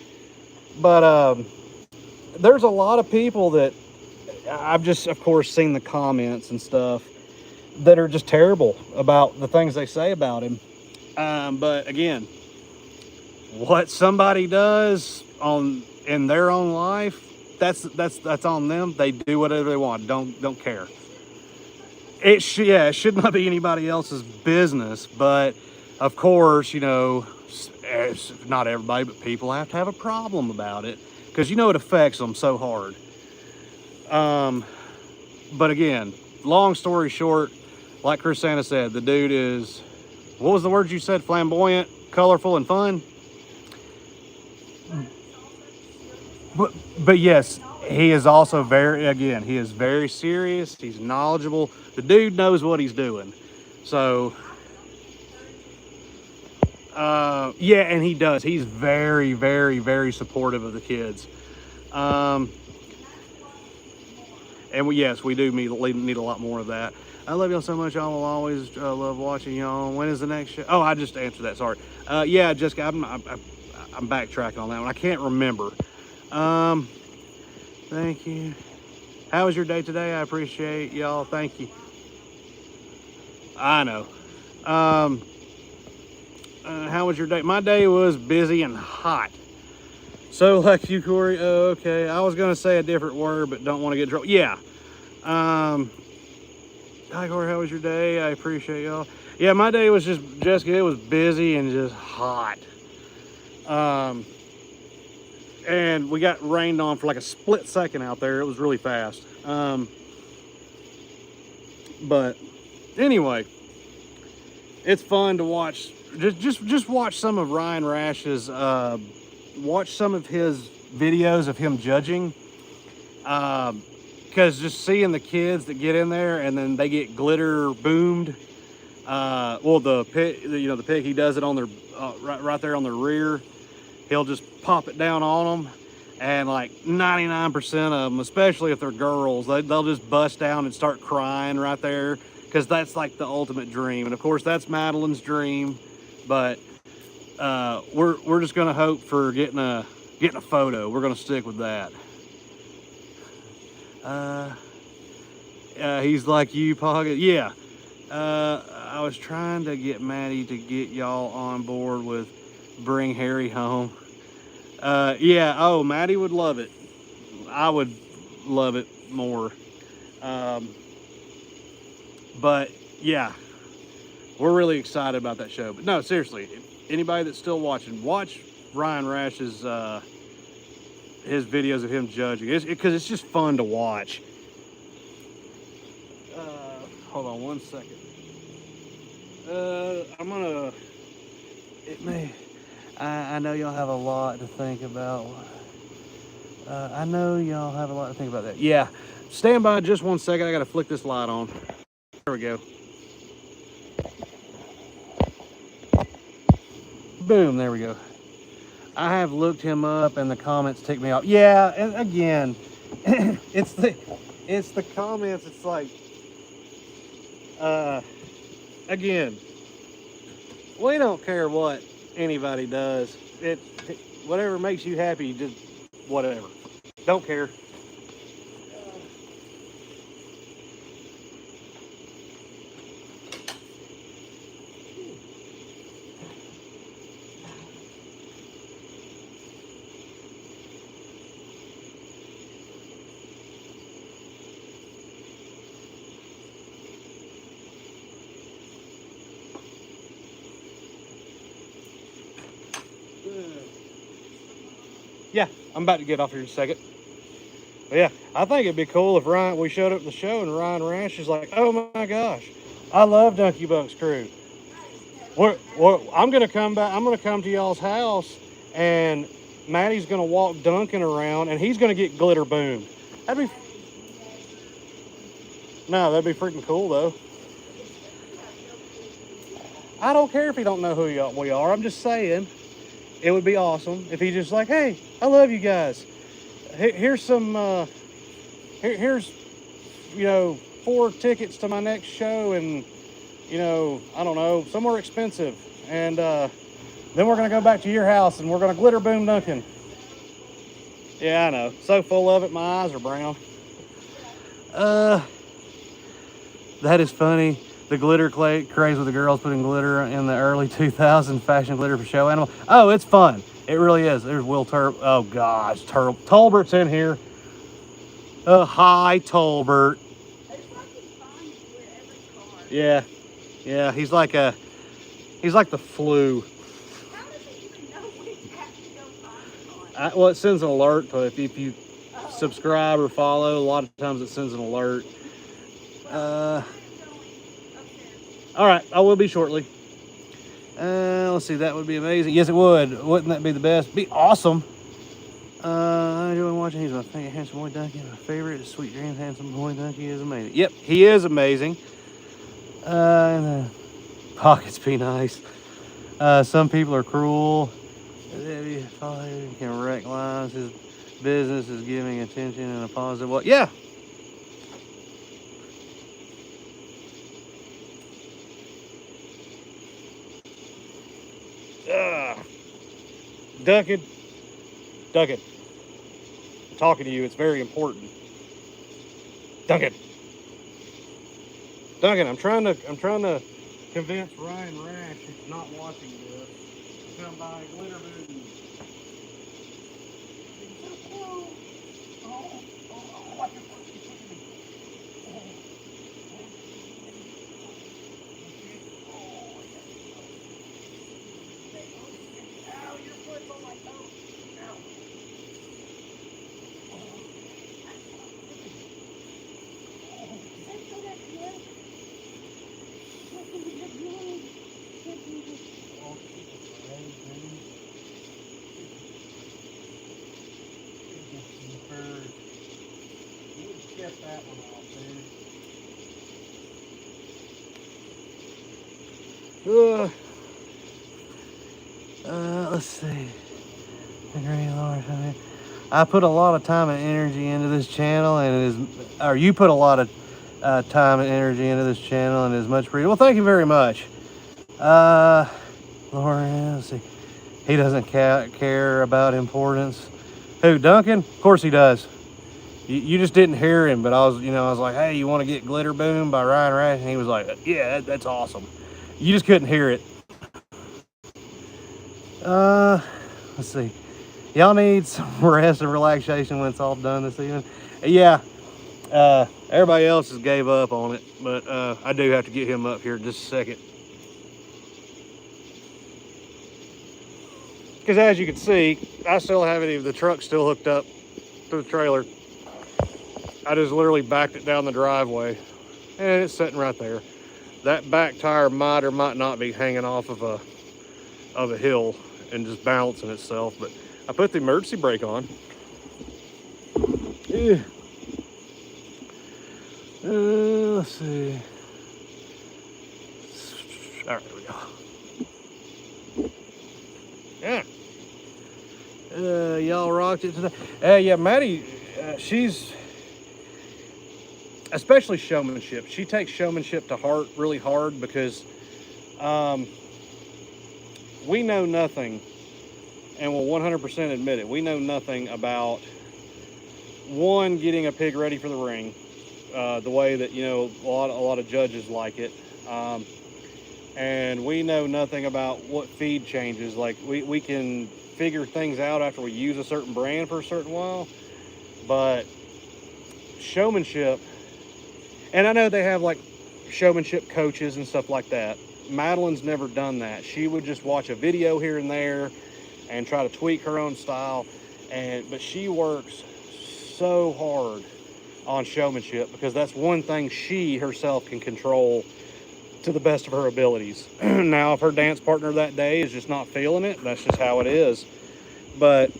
But there's a lot of people that I've just, of course, seen the comments and stuff that are just terrible about the things they say about him. But again, what somebody does in their own life, that's on them. They do whatever they want. Don't care. It should not be anybody else's business. But of course, not everybody, but people have to have a problem about it, because it affects them so hard. But again, long story short, like Chrisana said, the dude is, what was the word you said? Flamboyant, colorful, and fun. But yes, he is also he is very serious. He's knowledgeable. The dude knows what he's doing. So, yeah, and he does. He's very, very, very supportive of the kids. And we do need a lot more of that. I love y'all so much. Y'all will always love watching y'all. When is the next show? Oh, I just answered that. Sorry. Yeah, Jessica, I'm backtracking on that one. I can't remember. Thank you. How was your day today? I appreciate y'all. Thank you. I know. How was your day? My day was busy and hot. So like you, Corey. Oh, okay. I was gonna say a different word, but don't want to get in trouble. Yeah. Hi, Corey. How was your day? I appreciate y'all. Yeah, my day was just, Jessica, it was busy and just hot. And we got rained on for like a split second out there. It was really fast. But anyway, it's fun to watch. Just watch some of Ryan Rash's, watch some of his videos of him judging. because just seeing the kids that get in there and then they get glitter boomed. Well, the pig, the pig, he does it on their right there on their rear. He'll just pop it down on them, and like 99% of them, especially if they're girls, they'll just bust down and start crying right there, because that's like the ultimate dream. And of course, that's Madeline's dream. But we're just gonna hope for getting a photo. We're gonna stick with that. He's like you, Pocket. Yeah. I was trying to get Maddie to get y'all on board with bring Harry home. Yeah. Oh, Maddie would love it. I would love it more. But yeah, we're really excited about that show. But no, seriously, anybody that's still watching, watch Ryan Rash's his videos of him judging. Because it's just fun to watch. Hold on one second. I'm gonna. It may. I know y'all have a lot to think about. I know y'all have a lot to think about that. Yeah. Stand by just 1 second. I gotta flick this light on. There we go. Boom. There we go. I have looked him up, and the comments tick me off. Yeah. And again, it's the comments. It's like. Again, we don't care what anybody does. Whatever makes you happy, just whatever. Don't care. Yeah, I'm about to get off here in a second. But yeah, I think it'd be cool if we showed up at the show and Ryan Rash is like, oh my gosh, I love Dunkie Bunks Crew. I'm gonna come back. I'm gonna come to y'all's house, and Maddie's gonna walk Duncan around, and he's gonna get glitter boomed. That'd be freaking cool though. I don't care if he don't know who we are. I'm just saying. It would be awesome if he just like, hey, I love you guys. Here's some, here's 4 tickets to my next show, and I don't know, somewhere expensive, and then we're gonna go back to your house and we're gonna glitter boom Duncan. Yeah, I know. So full of it, my eyes are brown. That is funny. The glitter craze with the girls putting glitter in the early 2000s fashion glitter for show animal. Oh, it's fun. It really is. There's Will Oh gosh, Tolbert's in here. Hi, Tolbert. Yeah, yeah. He's like the flu. How does he even know when he has to go find one? Well, it sends an alert, but if you subscribe or follow, a lot of times it sends an alert. All right, I will be shortly. Let's see, that would be amazing. Yes, it would. Wouldn't that be the best? Be awesome. I enjoy watching. He's my favorite handsome boy Dunkie. My favorite Sweet Dreams handsome boy Dunkie is amazing. Yep, he is amazing. And the pockets be nice. Some people are cruel. He can wreck lives. His business is giving attention in a positive way. Yeah. Duncan, I'm talking to you. It's very important. Duncan, I'm trying to convince Ryan Rash, who's not watching this, to come by glitter boom. skip that one off, dude. Let's see. I put a lot of time and energy into this channel, and it is, or you put a lot of time and energy into this channel, and it is much appreciated. Well, thank you very much. Lauren, let's see. He doesn't care about importance. Who, Duncan? Of course he does. You just didn't hear him, but I was like, hey, you want to get Glitter Boom by Ryan Rash? And he was like, yeah, that's awesome. You just couldn't hear it. Let's see. Y'all need some rest and relaxation when it's all done this evening. Yeah. Everybody else has gave up on it, but I do have to get him up here in just a second. Because as you can see, I still have it, the truck's still hooked up to the trailer. I just literally backed it down the driveway, and it's sitting right there. That back tire might or might not be hanging off of a hill and just balancing itself, but I put the emergency brake on. Yeah. Let's see. All right, there we go. Yeah. Y'all rocked it today. Yeah, Maddie, she's, especially showmanship. She takes showmanship to heart really hard because we know nothing, and we'll 100% admit it. We know nothing about, one, getting a pig ready for the ring, the way that, you know, a lot of judges like it. And we know nothing about what feed changes. Like we can figure things out after we use a certain brand for a certain while, but showmanship, and I know they have like showmanship coaches and stuff like that. Madeline's never done that. She would just watch a video here and there and try to tweak her own style, but she works so hard on showmanship because that's one thing she herself can control to the best of her abilities. Now, if her dance partner that day is just not feeling it, that's just how it is. But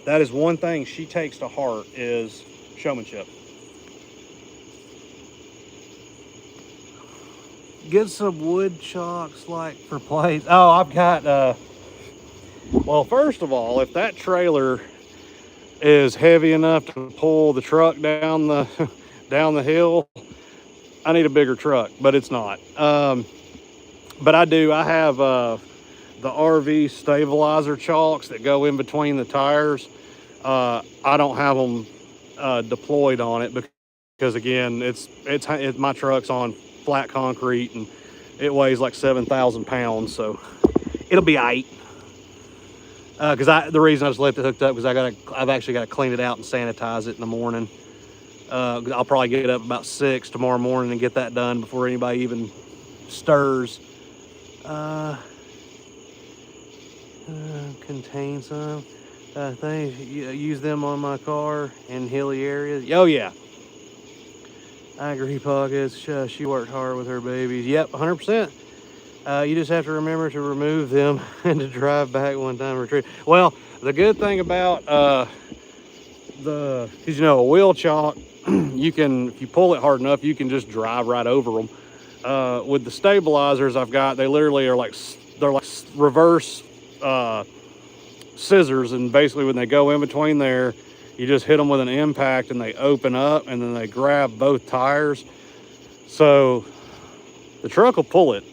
that is one thing she takes to heart, is showmanship. Get some wood chocks like for plates. Oh, I've got, well, first of all, if that trailer is heavy enough to pull the truck down the hill, I need a bigger truck, but it's not. But I have the RV stabilizer chocks that go in between the tires. I don't have them deployed on it because again, my truck's on flat concrete and it weighs like 7,000 pounds, so it'll be aight. Because the reason I just left it hooked up because I've actually got to clean it out and sanitize it in the morning. I'll probably get up about 6 tomorrow morning and get that done before anybody even stirs. Contain some things. Use them on my car in hilly areas. Oh yeah. I agree, Pockets. She worked hard with her babies. Yep, 100%. You just have to remember to remove them and to drive back one time and retrieve. Well, the good thing about because you know, a wheel chock, you can, if you pull it hard enough, you can just drive right over them. With the stabilizers I've got, they literally are like, they're like reverse scissors, and basically when they go in between there, you just hit them with an impact and they open up and then they grab both tires. So the truck will pull it,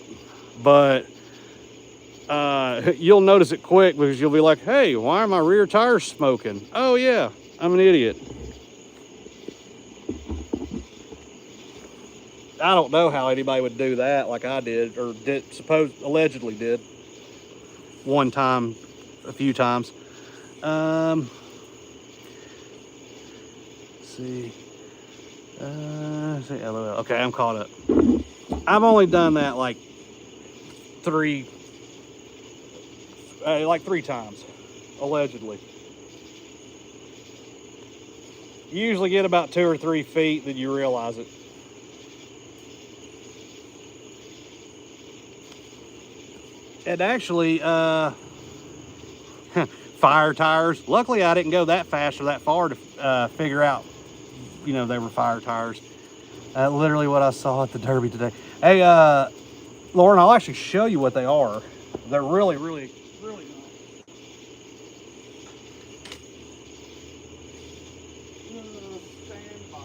but you'll notice it quick because you'll be like, hey, why are my rear tires smoking? Oh yeah, I'm an idiot. I don't know how anybody would do that like I did, or allegedly did one time, a few times. Let's see. Okay, I'm caught up. I've only done that like three times, allegedly. You usually get about 2 or 3 feet that you realize it. And actually, fire tires. Luckily, I didn't go that fast or that far to figure out you know, they were fire tires. Literally what I saw at the Derby today. Hey, Lauren, I'll actually show you what they are. They're really, really, really nice. Stand by.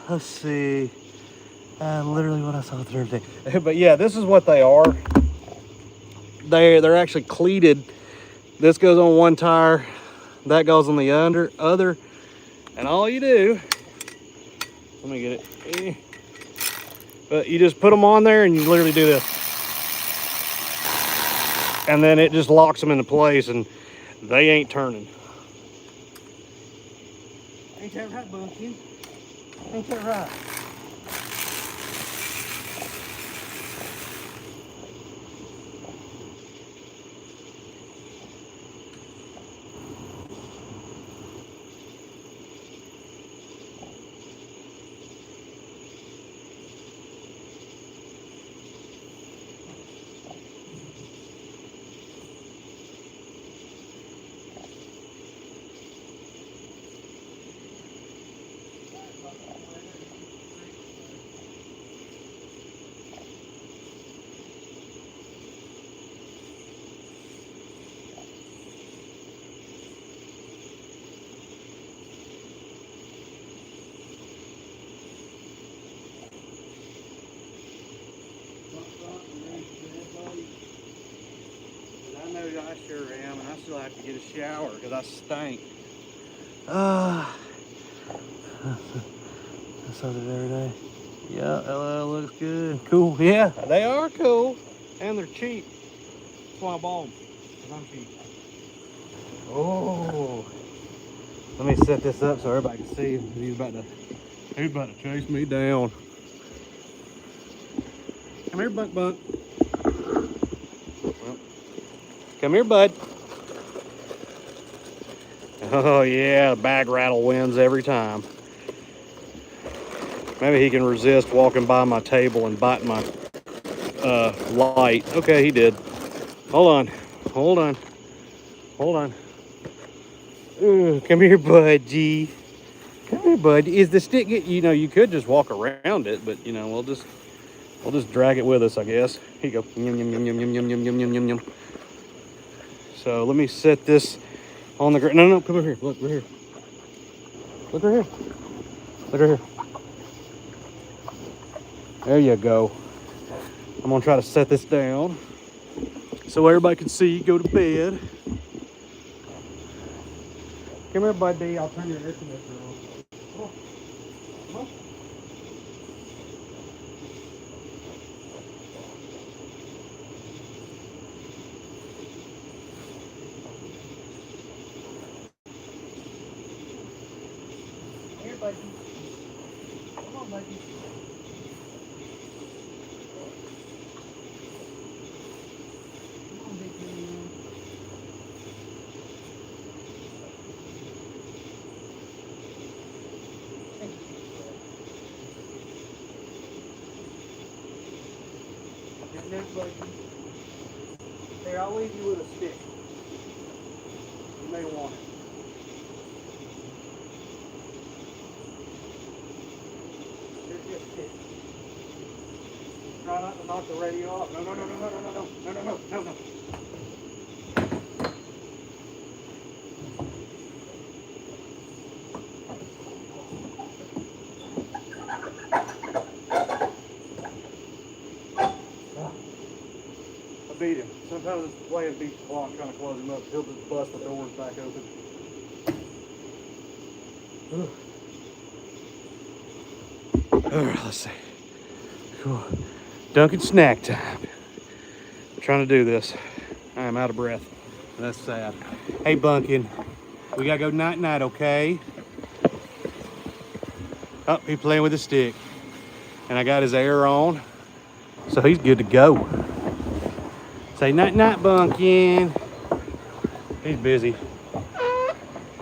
Let's see. Literally what I saw the other day. But yeah, this is what they are. They're actually cleated. This goes on one tire, that goes on the other, and all you do, let me get it. But you just put them on there and you literally do this. And then it just locks them into place and they ain't turning. Ain't that right, Bunkie? Ain't that right? I sure am, and I still have to get a shower because I stink. I saw that every day. Yeah, that looks good. Cool. Yeah, they are cool, and they're cheap. That's why I bought them, because I'm cheap. Oh, let me set this up so everybody can see. He's about to chase me down. Come here, Bunk. Well, come here, bud. Oh yeah, bag rattle wins every time. Maybe he can resist walking by my table and biting my light. Okay, he did. Hold on. Ooh, come here, budgie. Come here, bud. Is the stick? You know, you could just walk around it, but you know, we'll just drag it with us, I guess. Here you go. Yum, yum, yum, yum, yum, yum, yum, yum, yum, yum. So let me set this on the ground. No, come over here. Look, we're here. Look right here. Look right here. There you go. I'm gonna try to set this down so everybody can see you go to bed. Come here, buddy. I'll turn your air conditioner on. Come on. Come on. Here, buddy. Come on, buddy. Come on, big man. Here, I'll leave you with a stick. You may want it. Here's your stick. Try not to knock the radio off. No. beat him. Sometimes it's playing beat the clock, trying to close him up. He'll just bust the doors back open. Let's see. Cool. Dunkin' snack time. I'm trying to do this. I am out of breath. That's sad. Hey, Bunkin, we gotta go night-night, okay? Oh, he's playing with a stick. And I got his air on, so he's good to go. Say night-night, Bunkin. He's busy.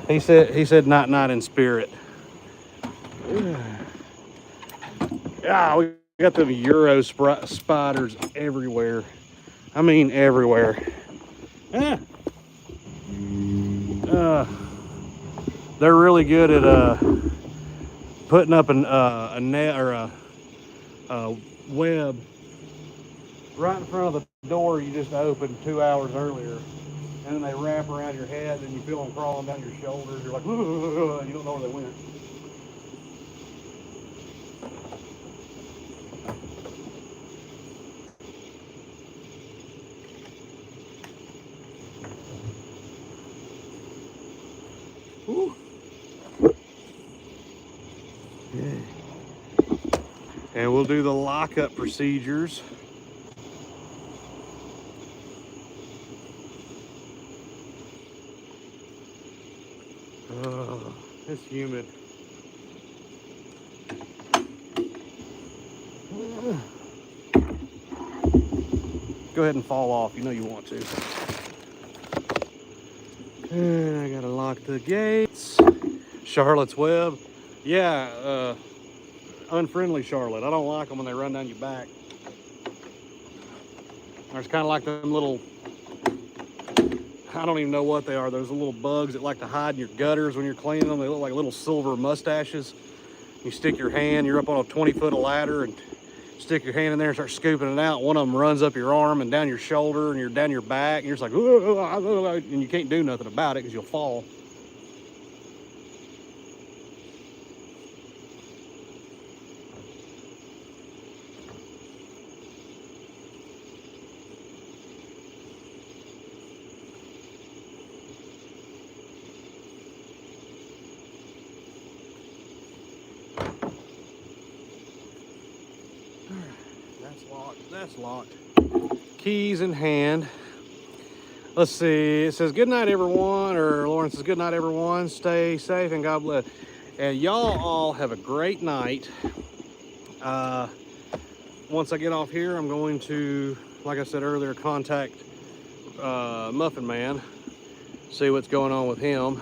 He said night-night in spirit. Ah, we got them Euro spiders everywhere. I mean everywhere. They're really good at putting up a net or a web right in front of the door you just opened 2 hours earlier, and then they wrap around your head and you feel them crawling down your shoulders. You're like, and you don't know where they went. Woo. And we'll do the lockup procedures. It's humid. Go ahead and fall off. You know you want to. And I gotta lock the gates. Charlotte's Web. Yeah, unfriendly Charlotte. I don't like them when they run down your back. There's kind of like them little, I don't even know what they are. Those little bugs that like to hide in your gutters when you're cleaning them. They look like little silver mustaches. You stick your hand, you're up on a 20-foot ladder, and stick your hand in there and start scooping it out. One of them runs up your arm and down your shoulder and you're down your back, and you're just like, and you can't do nothing about it because you'll fall. That's locked. Keys in hand. Let's see. It says, good night, everyone. Or Lauren says, good night, everyone. Stay safe and God bless. And y'all all have a great night. Once I get off here, I'm going to, like I said earlier, contact Muffin Man. See what's going on with him.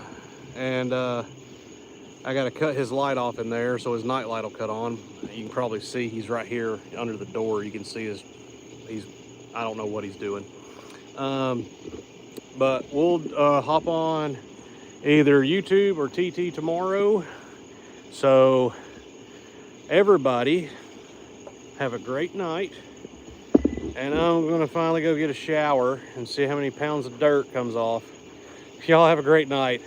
And I got to cut his light off in there so his night light will cut on. You can probably see he's right here under the door. You can see I don't know what he's doing. But we'll hop on either YouTube or TT tomorrow. So everybody have a great night. And I'm going to finally go get a shower and see how many pounds of dirt comes off. Y'all have a great night.